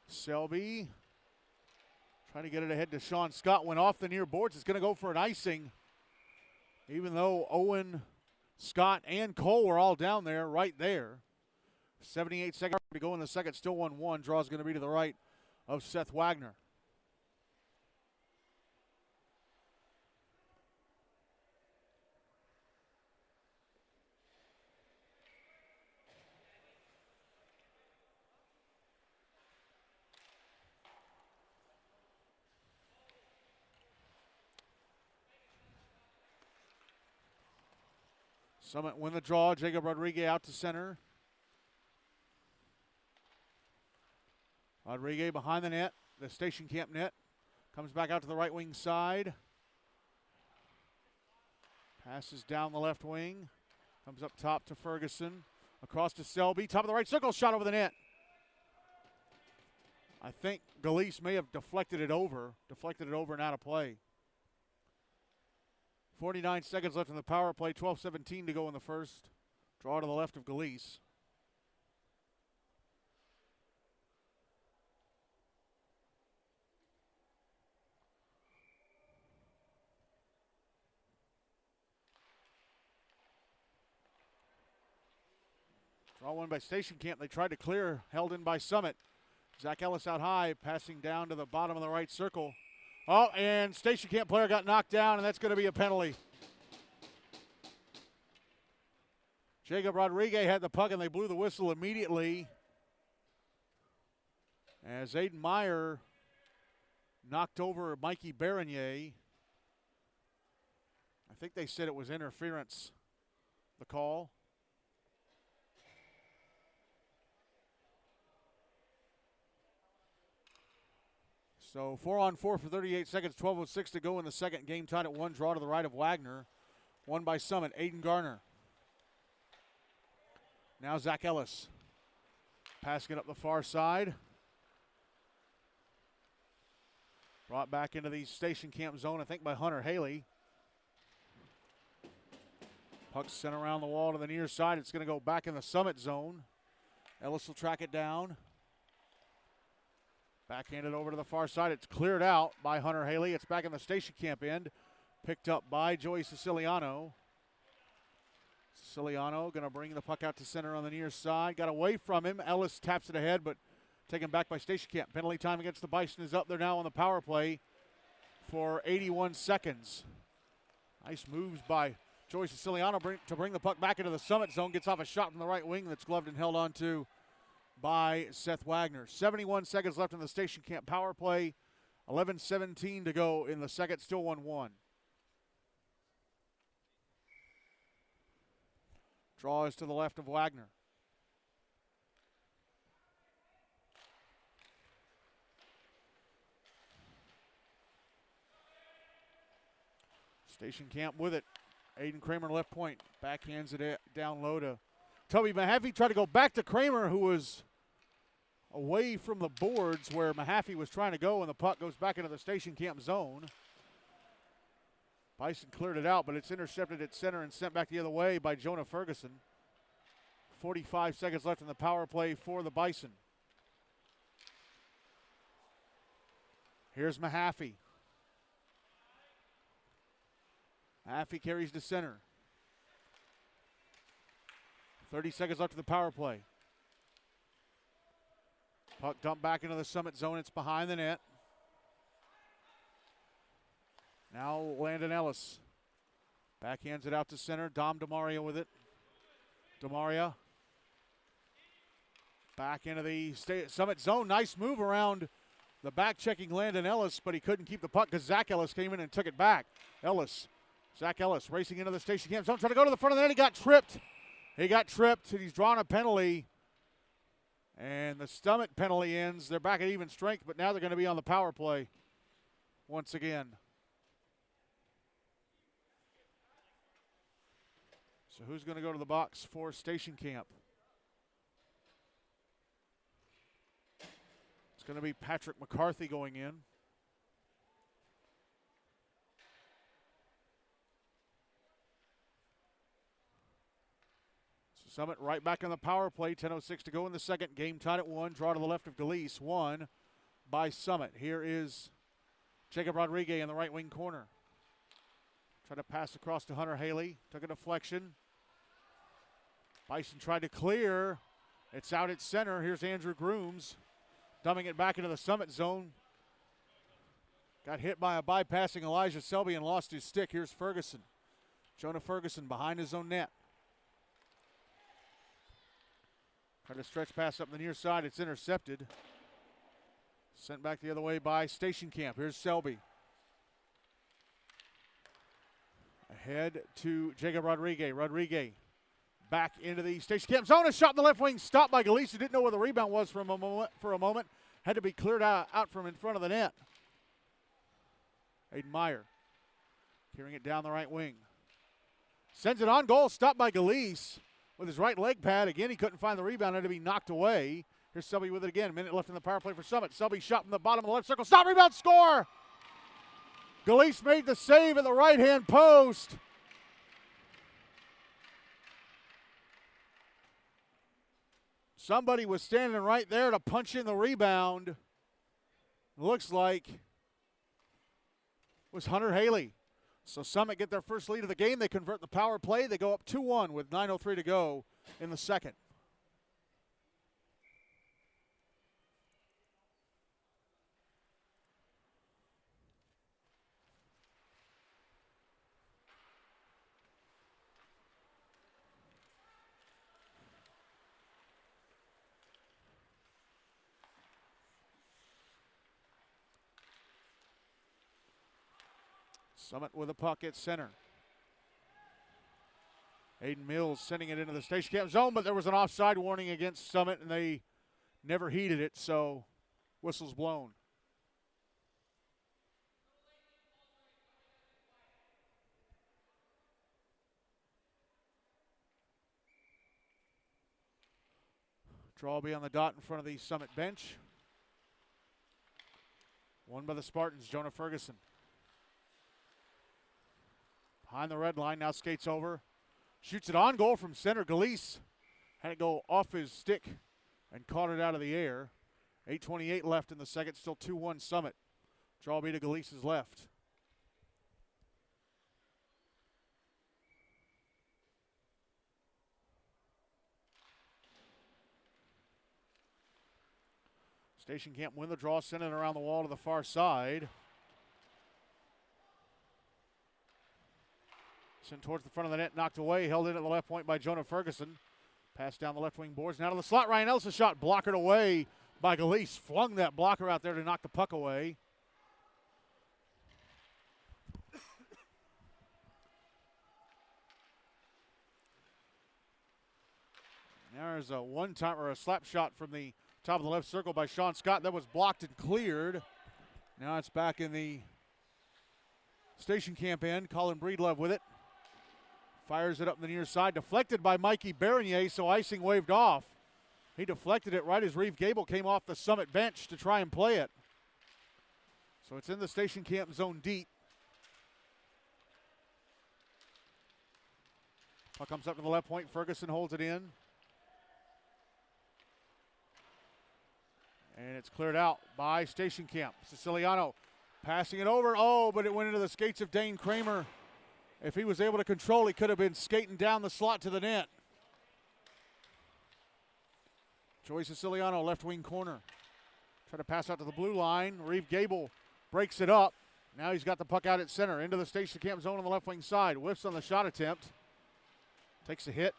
Selby trying to get it ahead to Sean Scott. Went off the near boards. It's going to go for an icing. Even though Owen, Scott, and Cole were all down there, right there. 78 seconds to go in the second. Still 1-1. Draw is going to be to the right of Seth Wagner. Summit win the draw. Jacob Rodriguez out to center. Rodriguez behind the net, the Station Camp net. Comes back out to the right wing side. Passes down the left wing. Comes up top to Ferguson. Across to Selby. Top of the right circle. Shot over the net. I think Galise may have deflected it over and out of play. 49 seconds left in the power play. 12:17 to go in the first. Draw to the left of Galise. Draw one by Station Camp. They tried to clear, held in by Summit. Zach Ellis out high, passing down to the bottom of the right circle. Oh, and Station Camp player got knocked down, and that's going to be a penalty. Jacob Rodriguez had the puck, and they blew the whistle immediately as Aiden Meyer knocked over Mikey Berenier. I think they said it was interference, the call. So 4-on-4 for 38 seconds, 12:06 to go in the second. Game tied at 1, draw to the right of Wagner. Won by Summit, Aiden Garner. Now Zach Ellis. Passing it up the far side. Brought back into the Station Camp zone, I think, by Hunter Haley. Puck sent around the wall to the near side. It's going to go back in the Summit zone. Ellis will track it down. Backhanded over to the far side. It's cleared out by Hunter Haley. It's back in the Station Camp end. Picked up by Joey Siciliano. Siciliano going to bring the puck out to center on the near side. Got away from him. Ellis taps it ahead, but taken back by Station Camp. Penalty time against the Bison is up there now on the power play for 81 seconds. Nice moves by Joey Siciliano to bring the puck back into the Summit zone. Gets off a shot from the right wing that's gloved and held on to by Seth Wagner. 71 seconds left in the Station Camp power play. 11:17 to go in the second, still 1-1. Draw is to the left of Wagner. Station Camp with it. Aiden Kramer left point. Backhands it down low to Toby Mahaffey. Tried to go back to Kramer, who was away from the boards where Mahaffey was trying to go, and the puck goes back into the Station Camp zone. Bison cleared it out, but it's intercepted at center and sent back the other way by Jonah Ferguson. 45 seconds left in the power play for the Bison. Here's Mahaffey. Mahaffey carries to center. 30 seconds left in the power play. Puck dumped back into the Summit zone. It's behind the net. Now Landon Ellis. Backhands it out to center. Dom DeMaria with it. DeMaria. Back into the Summit zone. Nice move around the back-checking Landon Ellis, but he couldn't keep the puck because Zach Ellis came in and took it back. Zach Ellis racing into the Station Camp zone. Trying to go to the front of the net. He got tripped. And he's drawn a penalty. And the Summit penalty ends. They're back at even strength, but now they're going to be on the power play once again. So who's going to go to the box for Station Camp? It's going to be Patrick McCarthy going in. Summit right back on the power play. 10:06 to go in the second. Game tied at 1. Draw to the left of Galeese. Won by Summit. Here is Jacob Rodriguez in the right wing corner. Tried to pass across to Hunter Haley. Took a deflection. Bison tried to clear. It's out at center. Here's Andrew Grooms. Dumping it back into the Summit zone. Got hit by a bypassing Elijah Selby and lost his stick. Here's Ferguson. Jonah Ferguson behind his own net. Tried to stretch pass up the near side. It's intercepted. Sent back the other way by Station Camp. Here's Selby. Ahead to Jacob Rodriguez. Rodriguez back into the Station Camp zone. A shot in the left wing. Stopped by Galeese, who didn't know where the rebound was for a moment. Had to be cleared out from in front of the net. Aiden Meyer carrying it down the right wing. Sends it on goal. Stopped by Galeese with his right leg pad. Again, he couldn't find the rebound. Had to be knocked away. Here's Selby with it again. Minute left in the power play for Summit. Selby shot from the bottom of the left circle. Stop, rebound, score! Galeese made the save at the right-hand post. Somebody was standing right there to punch in the rebound. Looks like it was Hunter Haley. So Summit get their first lead of the game. They convert the power play. They go up 2-1 with 9:03 to go in the second. Summit with a puck at center. Aiden Mills sending it into the station camp zone, but there was an offside warning against Summit, and they never heeded it, so whistle's blown. Draw will be on the dot in front of the Summit bench. Won by the Spartans, Jonah Ferguson. Behind the red line, now skates over. Shoots it on goal from center. Galise had it go off his stick and caught it out of the air. 8:28 left in the second, still 2-1 Summit. Draw will be to Galise's left. Station Camp win the draw, send it around the wall to the far side. Sent towards the front of the net, knocked away, held in at the left point by Jonah Ferguson. Passed down the left wing boards, now to the slot. Ryan Ellis' shot blockered away by Galise. Flung that blocker out there to knock the puck away. There's a one-time or a slap shot from the top of the left circle by Sean Scott. That was blocked and cleared. Now it's back in the Station Camp end. Colin Breedlove with it. Fires it up the near side. Deflected by Mikey Bernier, so icing waved off. He deflected it right as Reeve Gable came off the Summit bench to try and play it. So it's in the Station Camp zone deep. Puck comes up to the left point. Ferguson holds it in. And it's cleared out by Station Camp. Siciliano passing it over. Oh, but it went into the skates of Dane Kramer. If he was able to control, he could have been skating down the slot to the net. Joey Siciliano, left wing corner. Try to pass out to the blue line. Reeve Gable breaks it up. Now he's got the puck out at center. Into the Station Camp zone on the left wing side. Whiffs on the shot attempt. Takes a hit.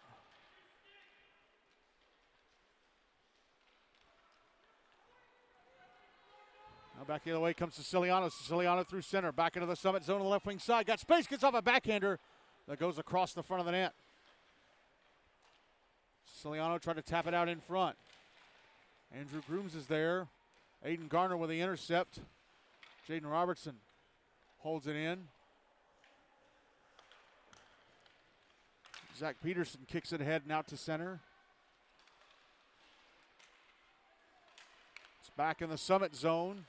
Now back the other way comes Siciliano. Siciliano through center. Back into the Summit zone on the left wing side. Got space, gets off a backhander that goes across the front of the net. Siciliano trying to tap it out in front. Andrew Grooms is there. Aiden Garner with the intercept. Jaden Robertson holds it in. Zach Peterson kicks it ahead and out to center. It's back in the Summit zone.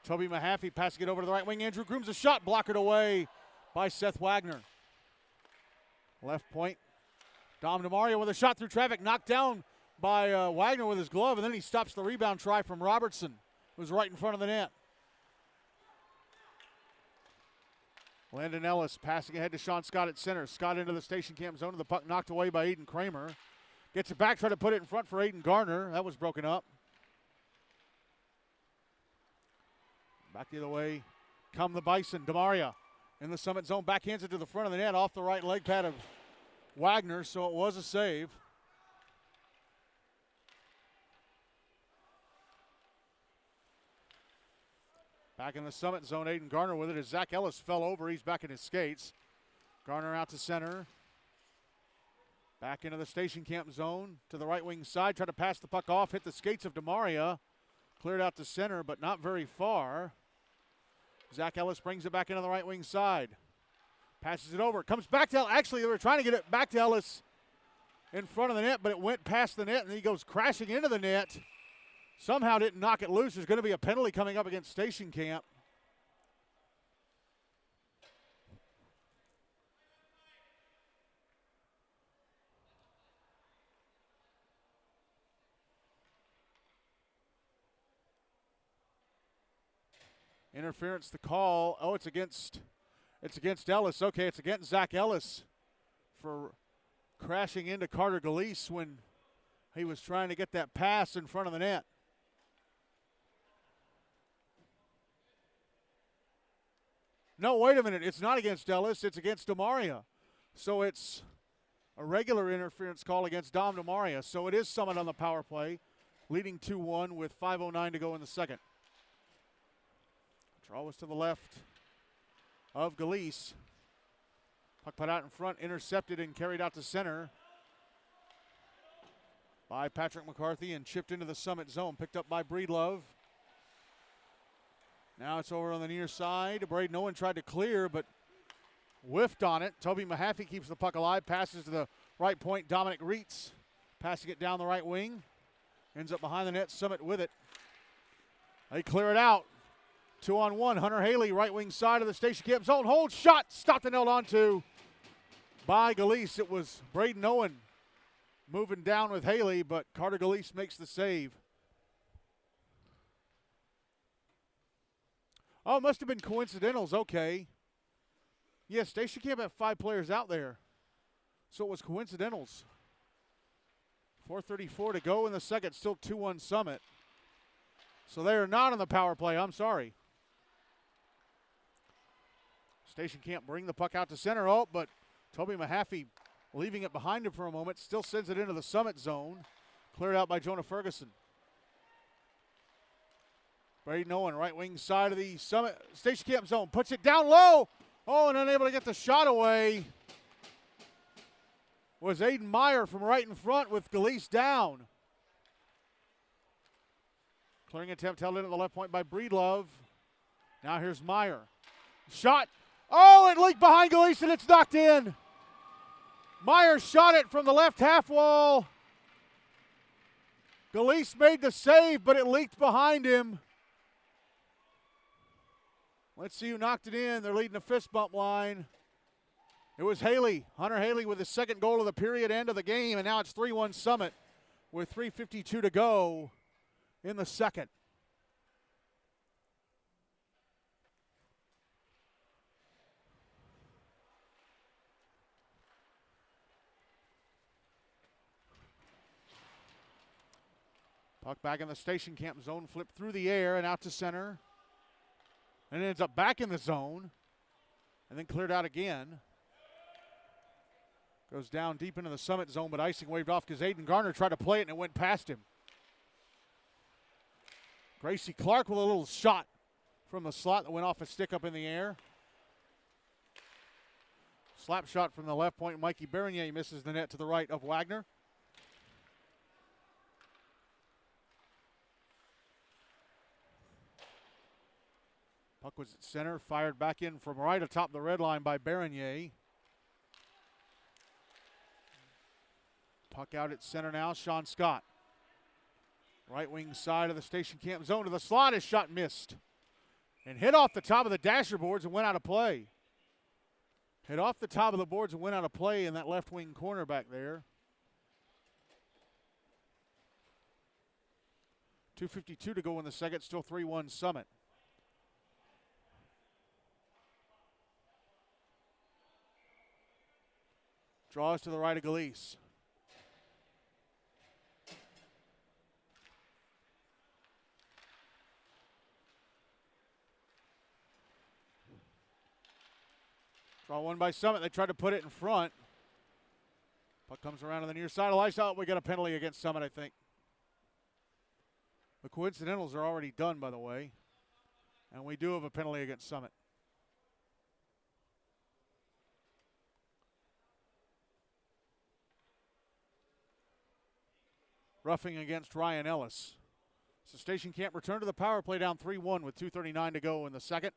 Toby Mahaffey passing it over to the right wing. Andrew Grooms, a shot blockered away by Seth Wagner. Left point. Dom DeMario with a shot through traffic, knocked down by Wagner with his glove, and then he stops the rebound try from Robertson, who's right in front of the net. Landon Ellis passing ahead to Sean Scott at center. Scott into the Station Camp zone, and the puck knocked away by Aiden Kramer. Gets it back, trying to put it in front for Aiden Garner. That was broken up. Back the other way come the Bison. DeMaria in the Summit zone, backhands it to the front of the net off the right leg pad of Wagner, so it was a save. Back in the Summit zone, Aiden Garner with it as Zach Ellis fell over. He's back in his skates. Garner out to center. Back into the Station Camp zone to the right wing side. Tried to pass the puck off, hit the skates of DeMaria. Cleared out to center, but not very far. Zach Ellis brings it back into the right wing side. Passes it over. Comes back to Ellis. Actually, they were trying to get it back to Ellis in front of the net, but it went past the net, and he goes crashing into the net. Somehow didn't knock it loose. There's going to be a penalty coming up against Station Camp. Interference, the call. Oh, it's against Ellis. Okay, it's against Zach Ellis for crashing into Carter Galise when he was trying to get that pass in front of the net. No, wait a minute. It's not against Ellis. It's against DeMaria. So it's a regular interference call against Dom DeMaria. So it is Summit on the power play, leading 2-1 with 5:09 to go in the second. Draw was to the left. of Galise. Puck put out in front, intercepted and carried out to center by Patrick McCarthy and chipped into the Summit zone. Picked up by Breedlove. Now it's over on the near side. Braden Owen tried to clear, but whiffed on it. Toby Mahaffey keeps the puck alive. Passes to the right point. Dominic Reitz passing it down the right wing. Ends up behind the net. Summit with it. They clear it out. 2-on-1. Hunter Haley, right wing side of the Station Camp zone. Hold shot. Stopped and held onto by Galise. It was Braden Owen moving down with Haley, but Carter Galise makes the save. Oh, it must have been coincidentals. Okay. Yeah, Station Camp had 5 players out there. So it was coincidentals. 4:34 to go in the second. Still 2-1 Summit. So they are not on the power play. I'm sorry. Station Camp bring the puck out to center. Oh, but Toby Mahaffey leaving it behind him for a moment. Still sends it into the Summit zone. Cleared out by Jonah Ferguson. Braden Owen, right wing side of the Summit Station Camp zone. Puts it down low. Oh, and unable to get the shot away was Aiden Meyer from right in front with Galise down. Clearing attempt held into the left point by Breedlove. Now here's Meyer. Shot. Oh, it leaked behind Galise and it's knocked in. Meyer shot it from the left half wall. Galise made the save, but it leaked behind him. Let's see who knocked it in. They're leading the fist bump line. It was Haley, Hunter Haley, with his second goal of the period end of the game, and now it's 3-1 Summit with 3:52 to go in the second. Puck back in the Station Camp zone, flipped through the air and out to center. And it ends up back in the zone and then cleared out again. Goes down deep into the Summit zone, but icing waved off because Aiden Garner tried to play it and it went past him. Gracie Clark with a little shot from the slot that went off a stick up in the air. Slap shot from the left point. Mikey Bernier misses the net to the right of Wagner. Puck was at center, fired back in from right atop the red line by Bernier. Puck out at center now, Sean Scott. Right wing side of the Station Camp zone to the slot. His shot missed. And hit off the top of the dasher boards and went out of play. Hit off the top of the boards and went out of play in that left wing corner back there. 2:52 to go in the second, still 3-1 Summit. Draws to the right of Galise. Draw one by Summit. They tried to put it in front. Puck comes around on the near side of ice out. We got a penalty against Summit, I think. The coincidentals are already done, by the way. And we do have a penalty against Summit. Roughing against Ryan Ellis. So Station Camp return to the power play down 3-1 with 2:39 to go in the second.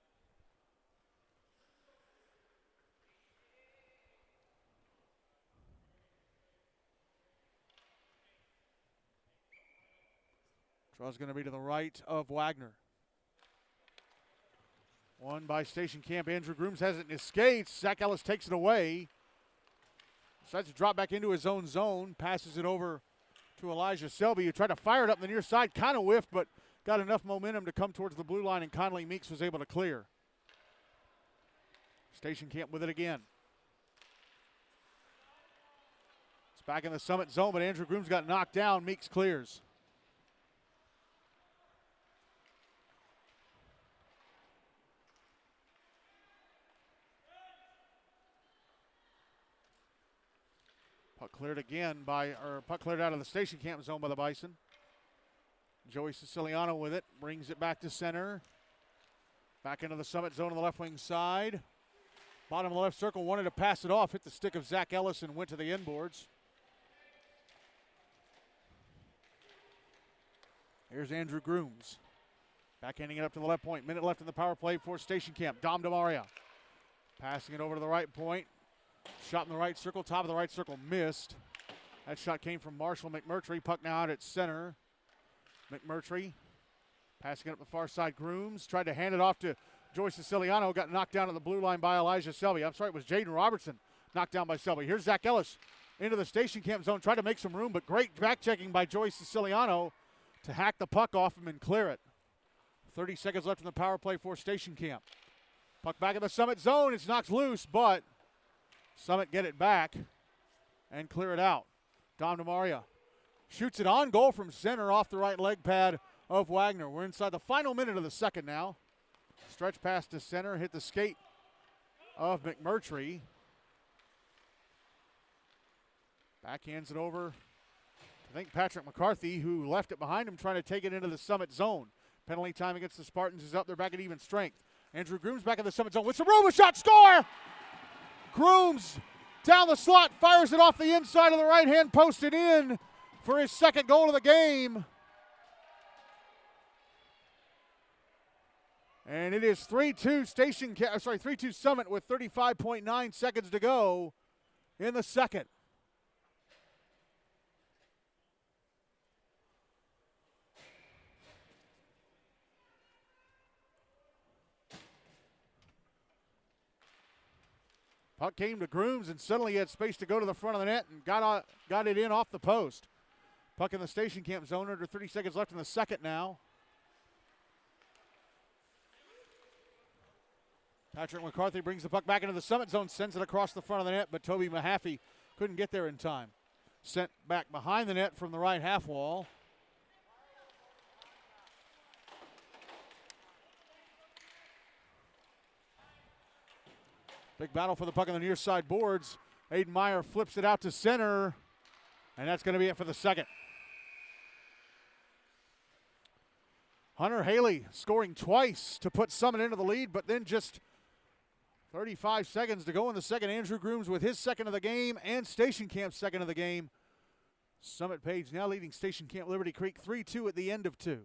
Draw's going to be to the right of Wagner. One by Station Camp. Andrew Grooms has it in his skates. Zach Ellis takes it away. Decides to drop back into his own zone. Passes it over to Elijah Selby, who tried to fire it up the near side. Kind of whiffed, but got enough momentum to come towards the blue line, and Conley Meeks was able to clear. Station Camp with it again. It's back in the Summit zone, but Andrew Grooms got knocked down. Meeks clears. Puck cleared again puck cleared out of the Station Camp zone by the Bison. Joey Siciliano with it, brings it back to center. Back into the Summit zone on the left wing side. Bottom of the left circle, wanted to pass it off, hit the stick of Zach Ellis and went to the inboards. Here's Andrew Grooms. Backhanding it up to the left point. Minute left in the power play for Station Camp. Dom DeMaria. Passing it over to the right point. Shot in the right circle, top of the right circle, missed. That shot came from Marshall McMurtry. Puck now out at center. McMurtry passing it up the far side. Grooms tried to hand it off to Joyce Siciliano. Got knocked down at the blue line by Elijah Selby. I'm sorry, it was Jaden Robertson knocked down by Selby. Here's Zach Ellis into the Station Camp zone. Tried to make some room, but great back checking by Joyce Siciliano to hack the puck off him and clear it. 30 seconds left in the power play for Station Camp. Puck back in the Summit zone. It's knocked loose, but Summit get it back and clear it out. Dom DeMaria shoots it on goal from center off the right leg pad of Wagner. We're inside the final minute of the second now. Stretch pass to center, hit the skate of McMurtry. Backhands it over, I think Patrick McCarthy, who left it behind him, trying to take it into the Summit zone. Penalty time against the Spartans is up. They're back at even strength. Andrew Grooms back in the Summit zone with some room. A shot, score! Grooms down the slot, fires it off the inside of the right-hand post and in for his second goal of the game. And it is 3-2 3-2 Summit with 35.9 seconds to go in the second. Puck came to Grooms, and suddenly he had space to go to the front of the net and got it in off the post. Puck in the Station Camp zone, under 30 seconds left in the second now. Patrick McCarthy brings the puck back into the Summit zone, sends it across the front of the net, but Toby Mahaffey couldn't get there in time. Sent back behind the net from the right half wall. Big battle for the puck on the near side boards. Aiden Meyer flips it out to center, and that's going to be it for the second. Hunter Haley scoring twice to put Summit into the lead, but then just 35 seconds to go in the second. Andrew Grooms with his second of the game and Station Camp's second of the game. Summit Page now leading Station Camp Liberty Creek 3-2 at the end of two.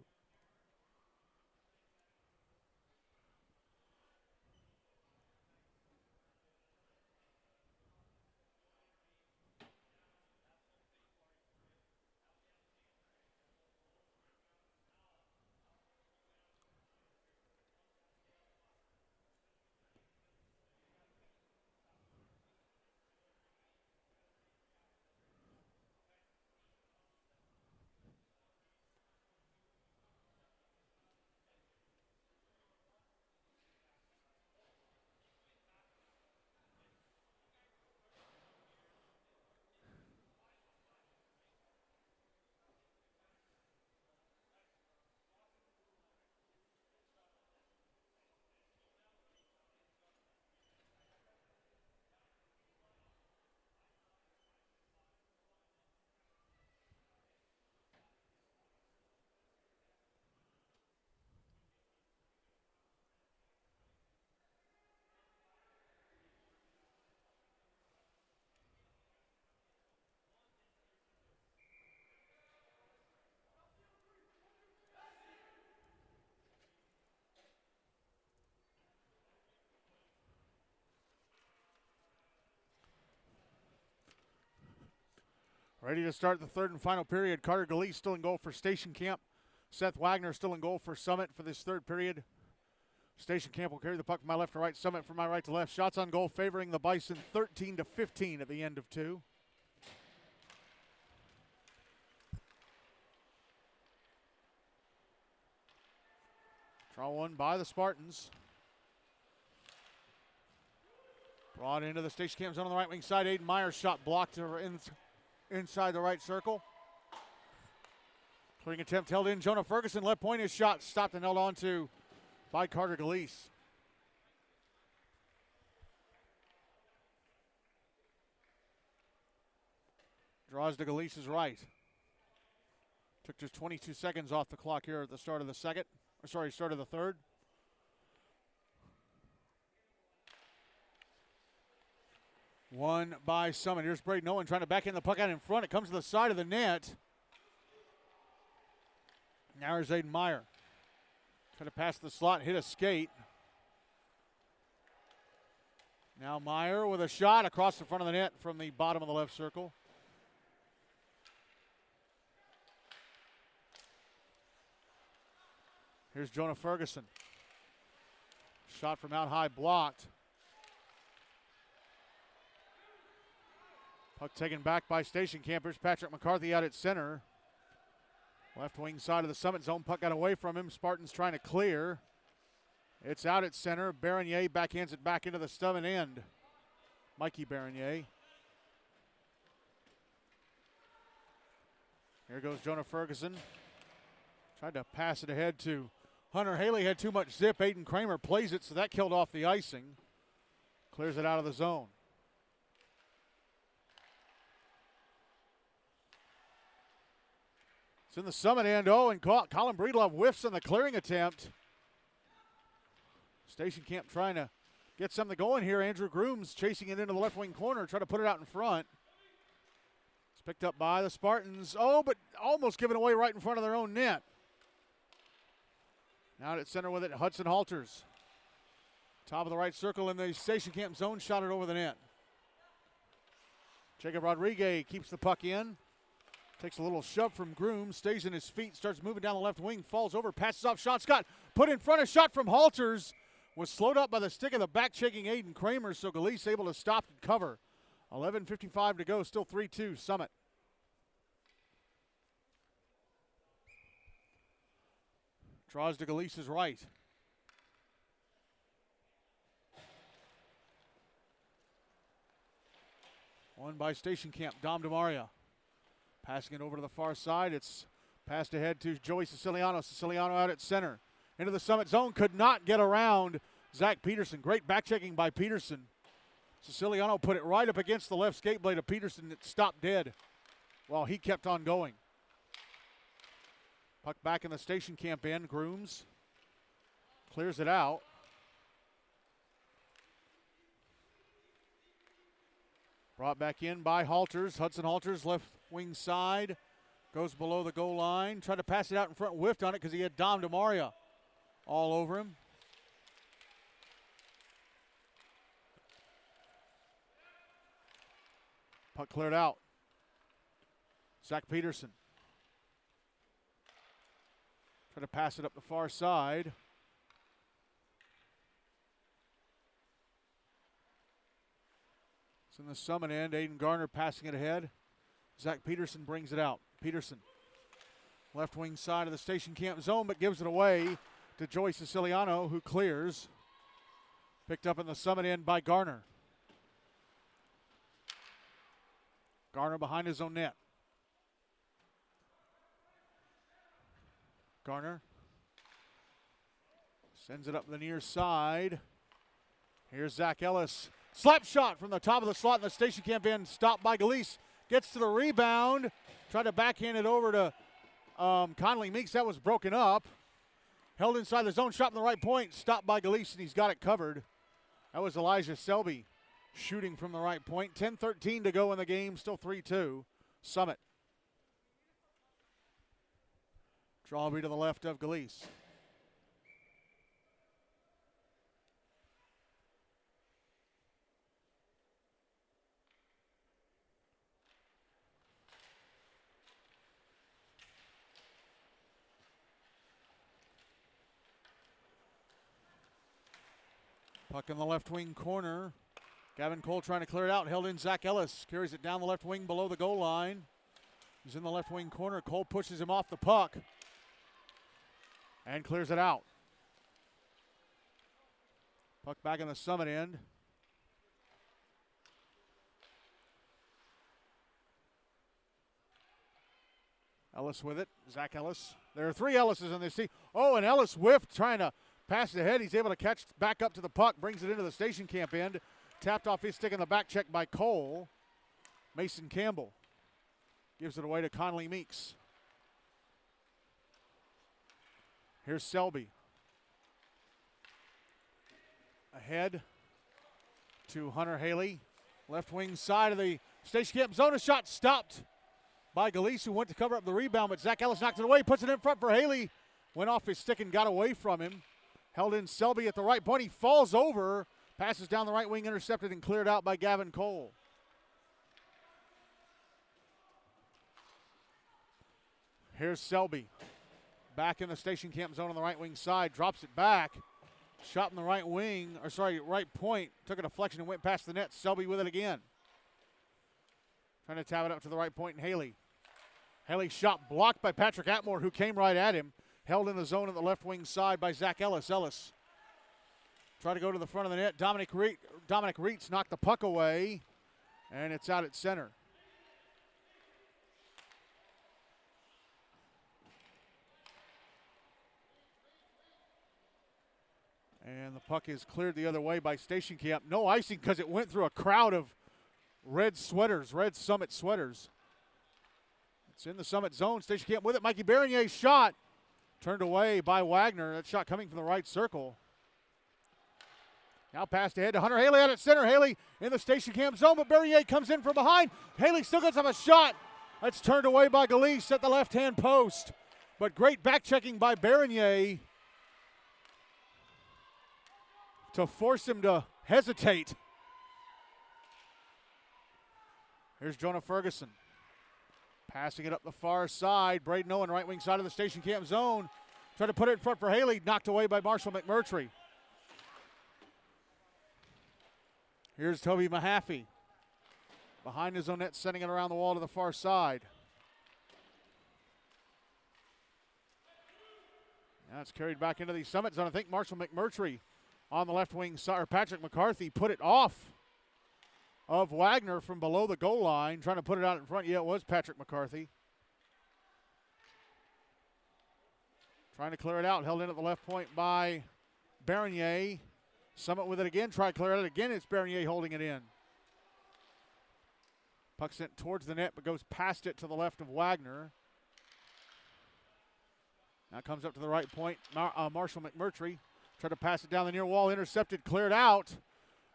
Ready to start the third and final period. Carter Galeese still in goal for Station Camp. Seth Wagner still in goal for Summit for this third period. Station Camp will carry the puck from my left to right, Summit from my right to left. Shots on goal favoring the Bison 13-15 at the end of two. Draw one by the Spartans. Brought into the Station Camp zone on the right wing side. Aiden Myers shot blocked inside the right circle. Clearing attempt held in. Jonah Ferguson left point. His shot stopped and held on to by Carter Galeese. Draws to Galeese's right. Took just 22 seconds off the clock here at the start of the start of the third. One by Summit. Here's Braden Owen trying to back in the puck out in front. It comes to the side of the net. Now here's Aiden Meyer. Trying to pass the slot, hit a skate. Now Meyer with a shot across the front of the net from the bottom of the left circle. Here's Jonah Ferguson. Shot from out high, blocked. Puck taken back by station campers. Patrick McCarthy out at center. Left wing side of the Summit zone. Puck got away from him. Spartans trying to clear. It's out at center. Bernier backhands it back into the Summit end. Mikey Bernier. Here goes Jonah Ferguson. Tried to pass it ahead to Hunter Haley. Had too much zip. Aiden Kramer plays it, so that killed off the icing. Clears it out of the zone. It's in the Summit end. Oh, and Colin Breedlove whiffs on the clearing attempt. Station Camp trying to get something going here. Andrew Grooms chasing it into the left wing corner, trying to put it out in front. It's picked up by the Spartans. Oh, but almost given away right in front of their own net. Now at center with it, Hudson Halters. Top of the right circle in the Station Camp zone, shot it over the net. Jacob Rodriguez keeps the puck in. Takes a little shove from Groom, stays in his feet, starts moving down the left wing, falls over, passes off, shot, Scott put in front, a shot from Halters. Was slowed up by the stick of the back-checking Aiden Kramer, so Galeese able to stop and cover. 11:55 to go, still 3-2 Summit. Draws to Galeese's right. One by Station Camp, Dom DeMaria. Passing it over to the far side. It's passed ahead to Joey Siciliano. Siciliano out at center. Into the Summit zone. Could not get around Zach Peterson. Great back checking by Peterson. Siciliano put it right up against the left skate blade of Peterson. It stopped dead while he kept on going. Puck back in the Station Camp end. Grooms clears it out. Brought back in by Halters. Hudson Halters, left wing side. Goes below the goal line. Tried to pass it out in front. Whiffed on it because he had Dom DeMaria all over him. Puck cleared out. Zach Peterson. Try to pass it up the far side. It's in the Summit end. Aiden Garner passing it ahead. Zach Peterson brings it out. Peterson, left wing side of the Station Camp zone, but gives it away to Joey Siciliano, who clears. Picked up in the Summit end by Garner. Garner behind his own net. Garner sends it up the near side. Here's Zach Ellis. Slap shot from the top of the slot in the Station Camp end. Stopped by Galeese. Gets to the rebound. Tried to backhand it over to Conley Meeks. That was broken up. Held inside the zone. Shot from the right point. Stopped by Galeese, and he's got it covered. That was Elijah Selby shooting from the right point. 10:13 to go in the game. Still 3-2. Summit. Drawby to the left of Galeese. Puck in the left wing corner. Gavin Cole trying to clear it out. Held in Zach Ellis. Carries it down the left wing below the goal line. He's in the left wing corner. Cole pushes him off the puck. And clears it out. Puck back in the Summit end. Ellis with it. Zach Ellis. There are three Ellises in this team. Oh, and Ellis whiffed trying to pass it ahead. He's able to catch back up to the puck. Brings it into the Station Camp end. Tapped off his stick in the back check by Cole. Mason Campbell gives it away to Conley Meeks. Here's Selby. Ahead to Hunter Haley. Left wing side of the Station Camp zone. A shot stopped by Galise, who went to cover up the rebound, but Zach Ellis knocked it away, puts it in front for Haley. Went off his stick and got away from him. Held in Selby at the right point. He falls over, passes down the right wing, intercepted and cleared out by Gavin Cole. Here's Selby. Back in the Station Camp zone on the right wing side, drops it back. Shot in the right wing, right point. Took a deflection and went past the net. Selby with it again. Trying to tap it up to the right point, and Haley. Haley's shot blocked by Patrick Atmore, who came right at him. Held in the zone at the left wing side by Zach Ellis. Ellis tried to go to the front of the net. Dominic Reitz knocked the puck away, and it's out at center. And the puck is cleared the other way by Station Camp. No icing because it went through a crowd of red Summit sweaters. It's in the Summit zone. Station Camp with it. Mikey Bernier shot. Turned away by Wagner. That shot coming from the right circle. Now passed ahead to Hunter Haley out at center. Haley in the Station Camp zone, but Bernier comes in from behind. Haley still gets up a shot. That's turned away by Galise at the left-hand post. But great back-checking by Bernier to force him to hesitate. Here's Jonah Ferguson. Passing it up the far side. Braden Owen, right wing side of the Station Camp zone. Tried to put it in front for Haley. Knocked away by Marshall McMurtry. Here's Toby Mahaffey. Behind his own net, sending it around the wall to the far side. Now it's carried back into the Summit zone. I think Marshall McMurtry on the left wing side, or Patrick McCarthy put it off of Wagner from below the goal line, trying to put it out in front. Yeah, it was Patrick McCarthy. Trying to clear it out, held in at the left point by Bernier. Summit with it again, try to clear it again. It's Bernier holding it in. Puck sent towards the net, but goes past it to the left of Wagner. Now comes up to the right point. Marshall McMurtry tried to pass it down the near wall, intercepted, cleared out.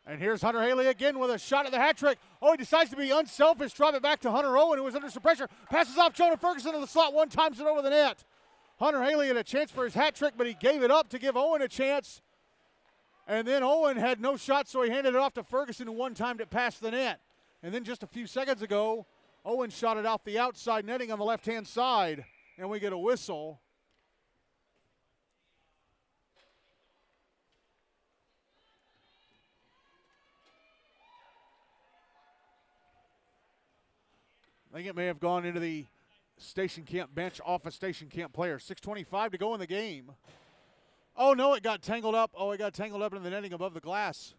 And here's Hunter Haley again with a shot at the hat trick. Oh, he decides to be unselfish, drop it back to Hunter Owen, who was under some pressure. Passes off Jonah Ferguson to the slot, one times it over the net. Hunter Haley had a chance for his hat trick, but he gave it up to give Owen a chance. And then Owen had no shot, so he handed it off to Ferguson, who one-timed it past the net. And then just a few seconds ago, Owen shot it off the outside netting on the left-hand side, and we get a whistle. I think it may have gone into the Station Camp bench off a Station Camp player. 6:25 to go in the game. Oh, no, it got tangled up. Oh, it got tangled up in the netting above the glass.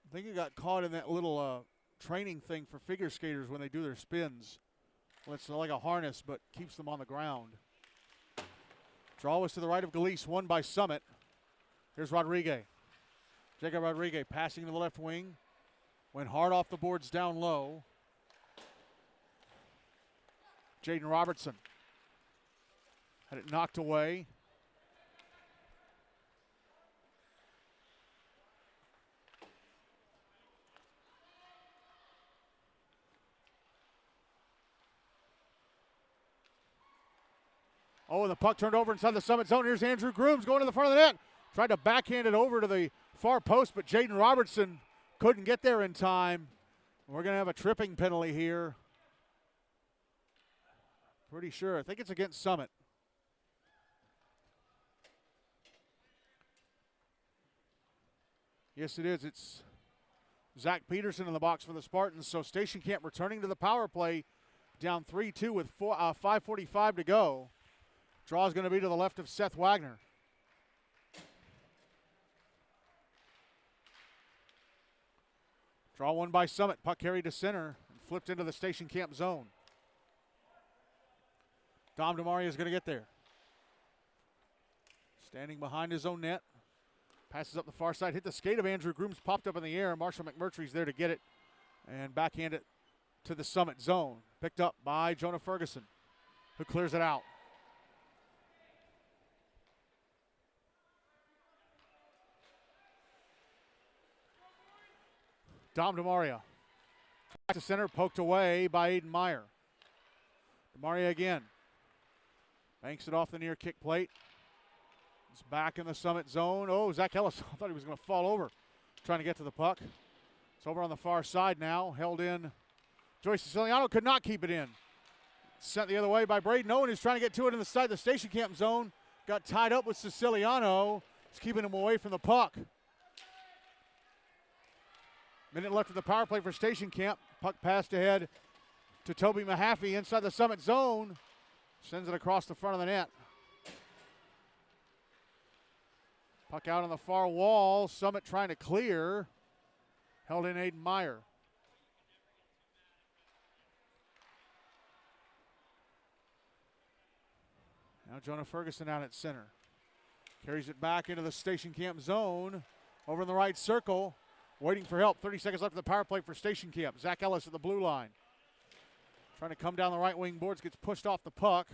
I think it got caught in that little training thing for figure skaters when they do their spins. Well, it's like a harness, but keeps them on the ground. Draw was to the right of Galise, won by Summit. Here's Rodriguez. Jacob Rodriguez passing to the left wing. Went hard off the boards down low. Jaden Robertson had it knocked away. Oh, and the puck turned over inside the Summit zone. Here's Andrew Grooms going to the front of the net. Tried to backhand it over to the far post, but Jaden Robertson couldn't get there in time. We're going to have a tripping penalty here. Pretty sure. I think it's against Summit. Yes, it is. It's Zach Peterson in the box for the Spartans. So Station Camp returning to the power play, down 3-2 with 5:45 to go. Draw is going to be to the left of Seth Wagner. Draw one by Summit. Puck carried to center and flipped into the Station Camp zone. Dom DeMaria is going to get there. Standing behind his own net. Passes up the far side. Hit the skate of Andrew Grooms. Popped up in the air. Marshall McMurtry's there to get it. And backhand it to the Summit zone. Picked up by Jonah Ferguson, who clears it out. Dom DeMaria. Back to center, poked away by Aiden Meyer. DeMaria again. Banks it off the near kick plate. It's back in the Summit zone. Oh, Zach Ellis, I thought he was going to fall over trying to get to the puck. It's over on the far side now, held in. Joey Siciliano could not keep it in. Sent the other way by Braden Owen, who's trying to get to it inside the station camp zone. Got tied up with Siciliano. He's keeping him away from the puck. Minute left of the power play for Station Camp. Puck passed ahead to Toby Mahaffey inside the Summit zone. Sends it across the front of the net. Puck out on the far wall. Summit trying to clear. Held in Aiden Meyer. Now Jonah Ferguson out at center. Carries it back into the Station Camp zone. Over in the right circle. Waiting for help. 30 seconds left of the power play for Station Camp. Zach Ellis at the blue line. Trying to come down the right wing boards. Gets pushed off the puck.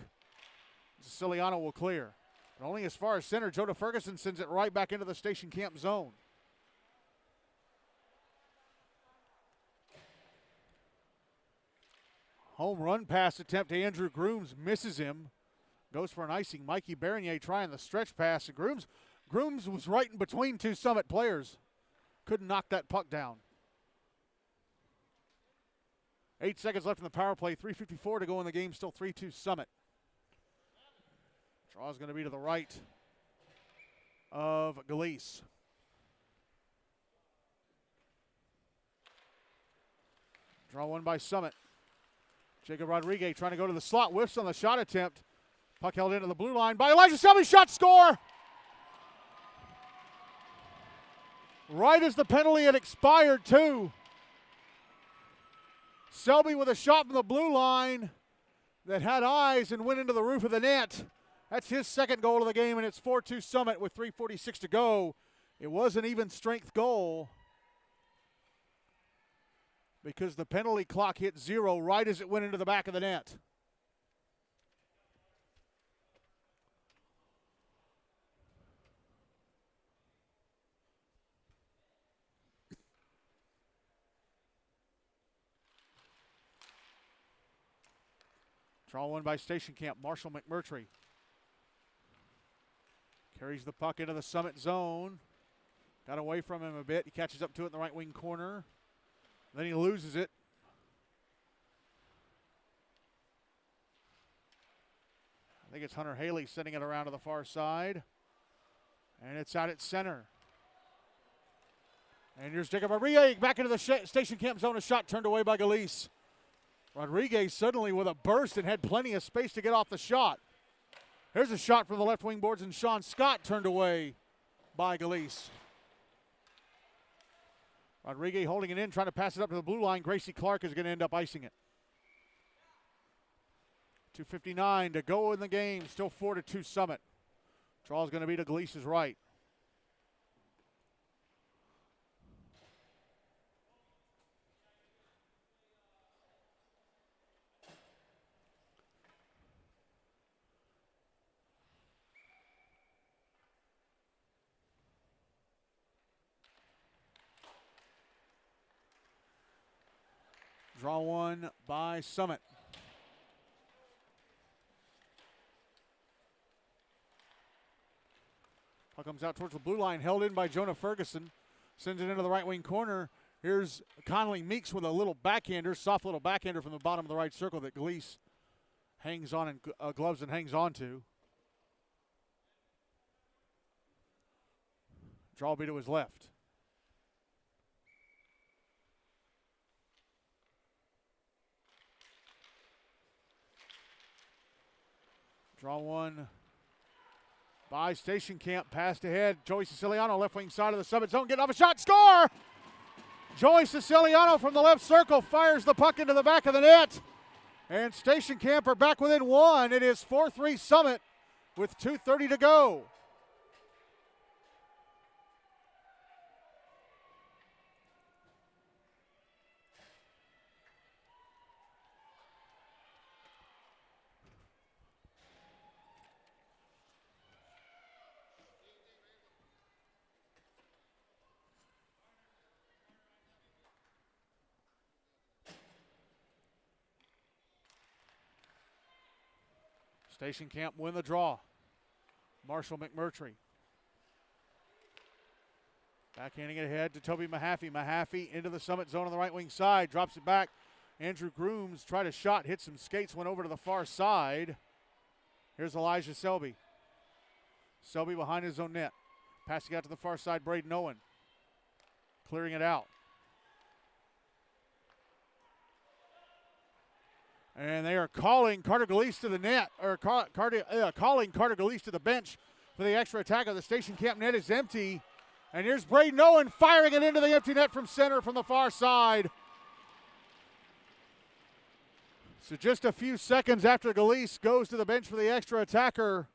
Siciliano will clear. But only as far as center. Jonah Ferguson sends it right back into the Station Camp zone. Home run pass attempt to Andrew Grooms. Misses him. Goes for an icing. Mikey Bernier trying the stretch pass. Grooms was right in between two Summit players. Couldn't knock that puck down. 8 seconds left in the power play. 3:54 to go in the game. Still 3-2 Summit. Draw is going to be to the right of Galeese. Draw one by Summit. Jacob Rodriguez trying to go to the slot. Whiffs on the shot attempt. Puck held into the blue line by Elijah Selby. Shot, score! Right as the penalty had expired, too. Selby with a shot from the blue line that had eyes and went into the roof of the net. That's his second goal of the game, and it's 4-2 Summit with 3:46 to go. It was an even strength goal because the penalty clock hit 0 right as it went into the back of the net. Draw one by Station Camp. Marshall McMurtry carries the puck into the Summit zone. Got away from him a bit. He catches up to it in the right wing corner. Then he loses it. I think it's Hunter Haley sending it around to the far side. And it's out at center. And here's Jacob Rodriguez back into the Station Camp zone. A shot turned away by Galeese. Rodriguez suddenly with a burst and had plenty of space to get off the shot. Here's a shot from the left wing boards, and Sean Scott turned away by Galeese. Rodriguez holding it in, trying to pass it up to the blue line. Gracie Clark is going to end up icing it. 2:59 to go in the game. Still 4-2 Summit. Draw is going to be to Galeese's right. Draw one by Summit. Puck comes out towards the blue line, held in by Jonah Ferguson. Sends it into the right wing corner. Here's Connolly Meeks with a little backhander, soft little backhander from the bottom of the right circle that Galeese hangs on and gloves and hangs on to. Draw will be to his left. Draw one by Station Camp. Passed ahead. Joey Siciliano, left wing side of the Summit zone. Getting off a shot. Score! Joey Siciliano from the left circle fires the puck into the back of the net. And Station Camp are back within one. It is 4-3 Summit with 2:30 to go. Station Camp win the draw. Marshall McMurtry. Backhanding it ahead to Toby Mahaffey. Mahaffey into the Summit zone on the right wing side. Drops it back. Andrew Grooms tried a shot, hit some skates, went over to the far side. Here's Elijah Selby. Selby behind his own net. Passing out to the far side, Braden Owen. Clearing it out. And they are calling Carter Galeese to the net, or calling Carter Galeese to the bench for the extra attacker. The Station Camp net is empty. And here's Braden Owen firing it into the empty net from center from the far side. So just a few seconds after Galeese goes to the bench for the extra attacker,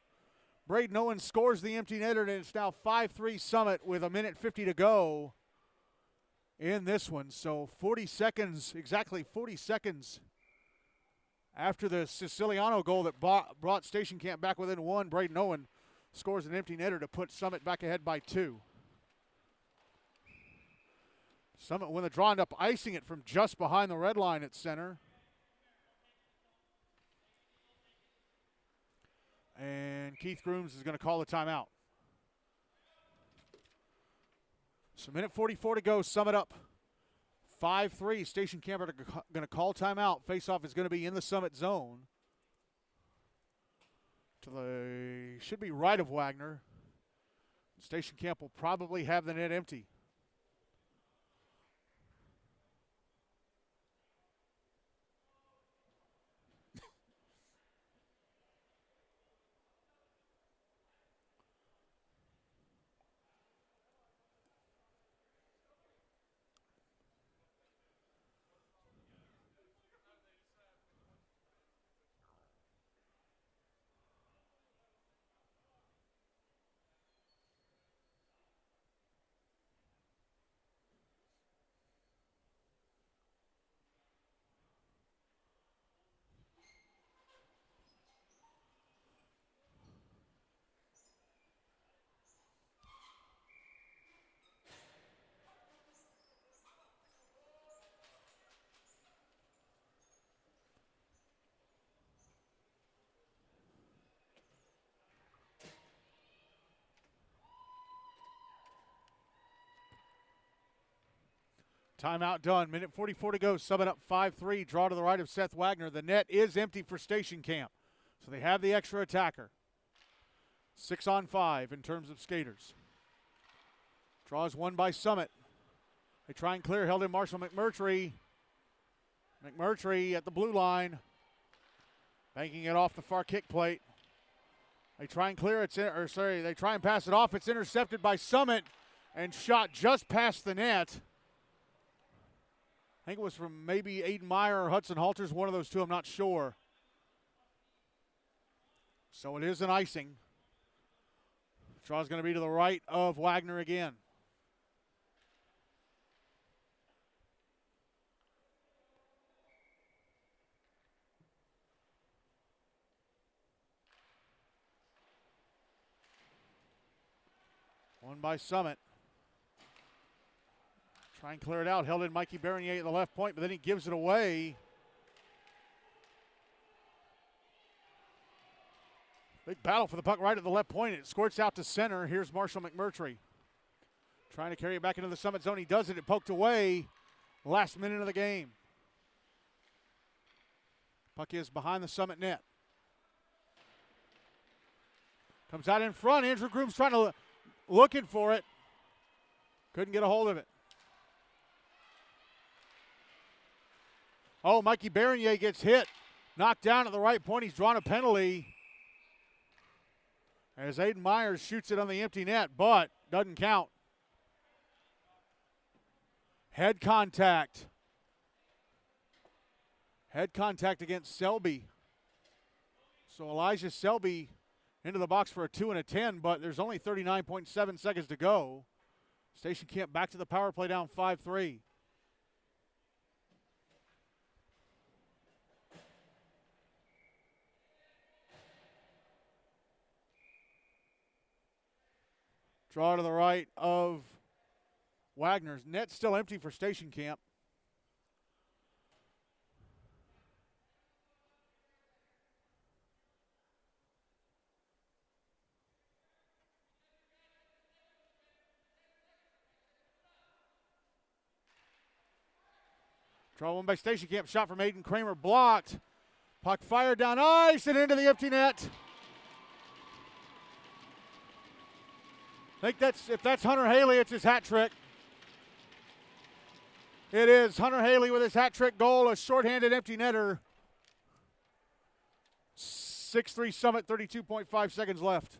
Braden Owen scores the empty netter, and it's now 5-3 Summit with 1:50 to go in this one. So 40 seconds, exactly 40 seconds after the Siciliano goal that brought Station Camp back within one, Braden Owen scores an empty netter to put Summit back ahead by 2. Summit win the draw, end up icing it from just behind the red line at center. And Keith Grooms is going to call the timeout. So 1:44 to go, Summit up 5-3. Station Camp are going to call timeout. Faceoff is going to be in the Summit zone. Should be right of Wagner. Station Camp will probably have the net empty. Timeout done. 1:44 to go. Summit up 5-3. Draw to the right of Seth Wagner. The net is empty for Station Camp. So they have the extra attacker. 6-on-5 in terms of skaters. Draws one by Summit. They try and clear. Held in Marshall McMurtry. McMurtry at the blue line. Banking it off the far kick plate. They try and clear it. They try and pass it off. It's intercepted by Summit and shot just past the net. I think it was from maybe Aiden Meyer or Hudson Halters, one of those two, I'm not sure. So it is an icing. Draw's going to be to the right of Wagner again. One by Summit. Try and clear it out. Held in Mikey Bernier at the left point, but then he gives it away. Big battle for the puck right at the left point. It squirts out to center. Here's Marshall McMurtry. Trying to carry it back into the Summit zone. He does it. It poked away. Last minute of the game. Puck is behind the Summit net. Comes out in front. Andrew Grooms trying to looking for it. Couldn't get a hold of it. Oh, Mikey Bernier gets hit. Knocked down at the right point. He's drawn a penalty. As Aiden Myers shoots it on the empty net, but doesn't count. Head contact. Head contact against Selby. So Elijah Selby into the box for a 2 and a 10, but there's only 39.7 seconds to go. Station Camp back to the power play down 5-3. Draw to the right of Wagner's. Net still empty for Station Camp. Draw one by Station Camp. Shot from Aiden Kramer. Blocked. Puck fired down ice and into the empty net. I think if that's Hunter Haley, it's his hat trick. It is Hunter Haley with his hat trick goal, a shorthanded empty netter. 6-3 Summit, 32.5 seconds left.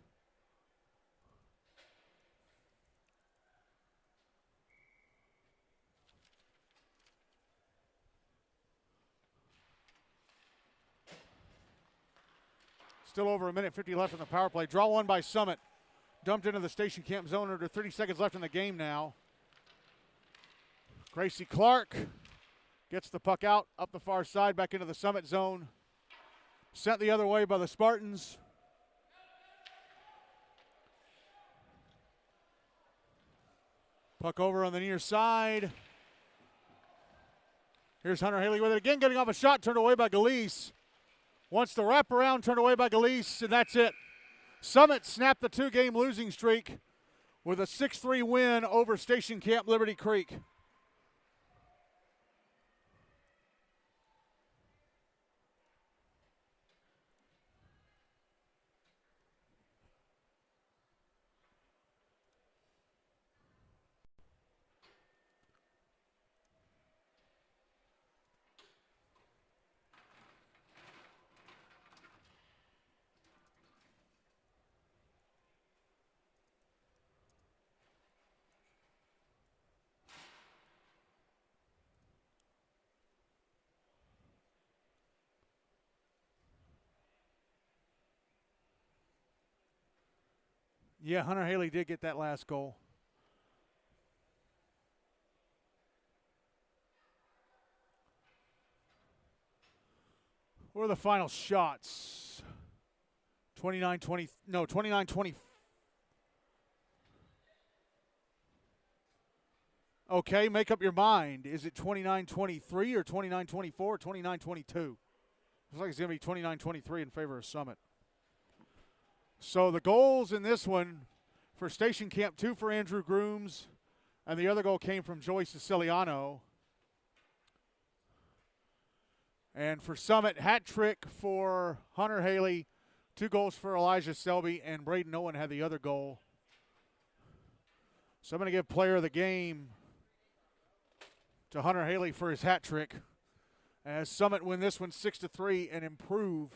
Still over a minute 50 left in the power play. Draw one by Summit. Dumped into the Station Camp zone under 30 seconds left in the game now. Gracie Clark gets the puck out, up the far side, back into the Summit zone. Sent the other way by the Spartans. Puck over on the near side. Here's Hunter Haley with it again, getting off a shot, turned away by Galise. Wants the wraparound, turned away by Galise, and that's it. Summit snapped the 2-game losing streak with a 6-3 win over Station Camp Liberty Creek. Yeah, Hunter Haley did get that last goal. What are the final shots? 29-20. Okay, make up your mind. Is it 29-23 or 29-24 or 29-22? Looks like it's going to be 29-23 in favor of Summit. So the goals in this one for Station Camp, 2 for Andrew Grooms, and the other goal came from Joey Siciliano. And for Summit, hat trick for Hunter Haley, 2 goals for Elijah Selby, and Braden Owen had the other goal. So I'm going to give player of the game to Hunter Haley for his hat trick, as Summit win this one 6-3 and improve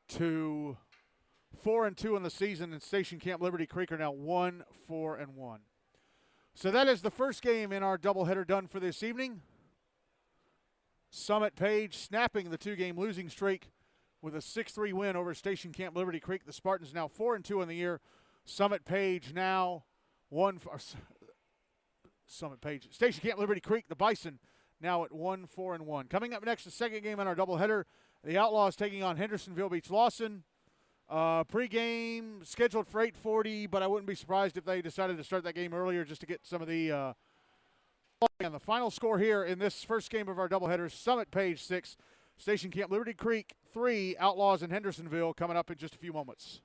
to 4-2 in the season, and Station Camp Liberty Creek are now 1-4-1. So that is the first game in our doubleheader done for this evening. Summit Page snapping the 2-game losing streak with a 6-3 win over Station Camp Liberty Creek. The Spartans now 4-2 in the year. Summit Page now Station Camp Liberty Creek, the Bison, now at 1-4-1. Coming up next, the second game in our doubleheader. The Outlaws taking on Hendersonville Beach Lawson. Pregame scheduled for 8:40, but I wouldn't be surprised if they decided to start that game earlier just to get some of the and the final score here in this first game of our doubleheader: Summit Page 6, Station Camp Liberty Creek 3, Outlaws in Hendersonville, coming up in just a few moments.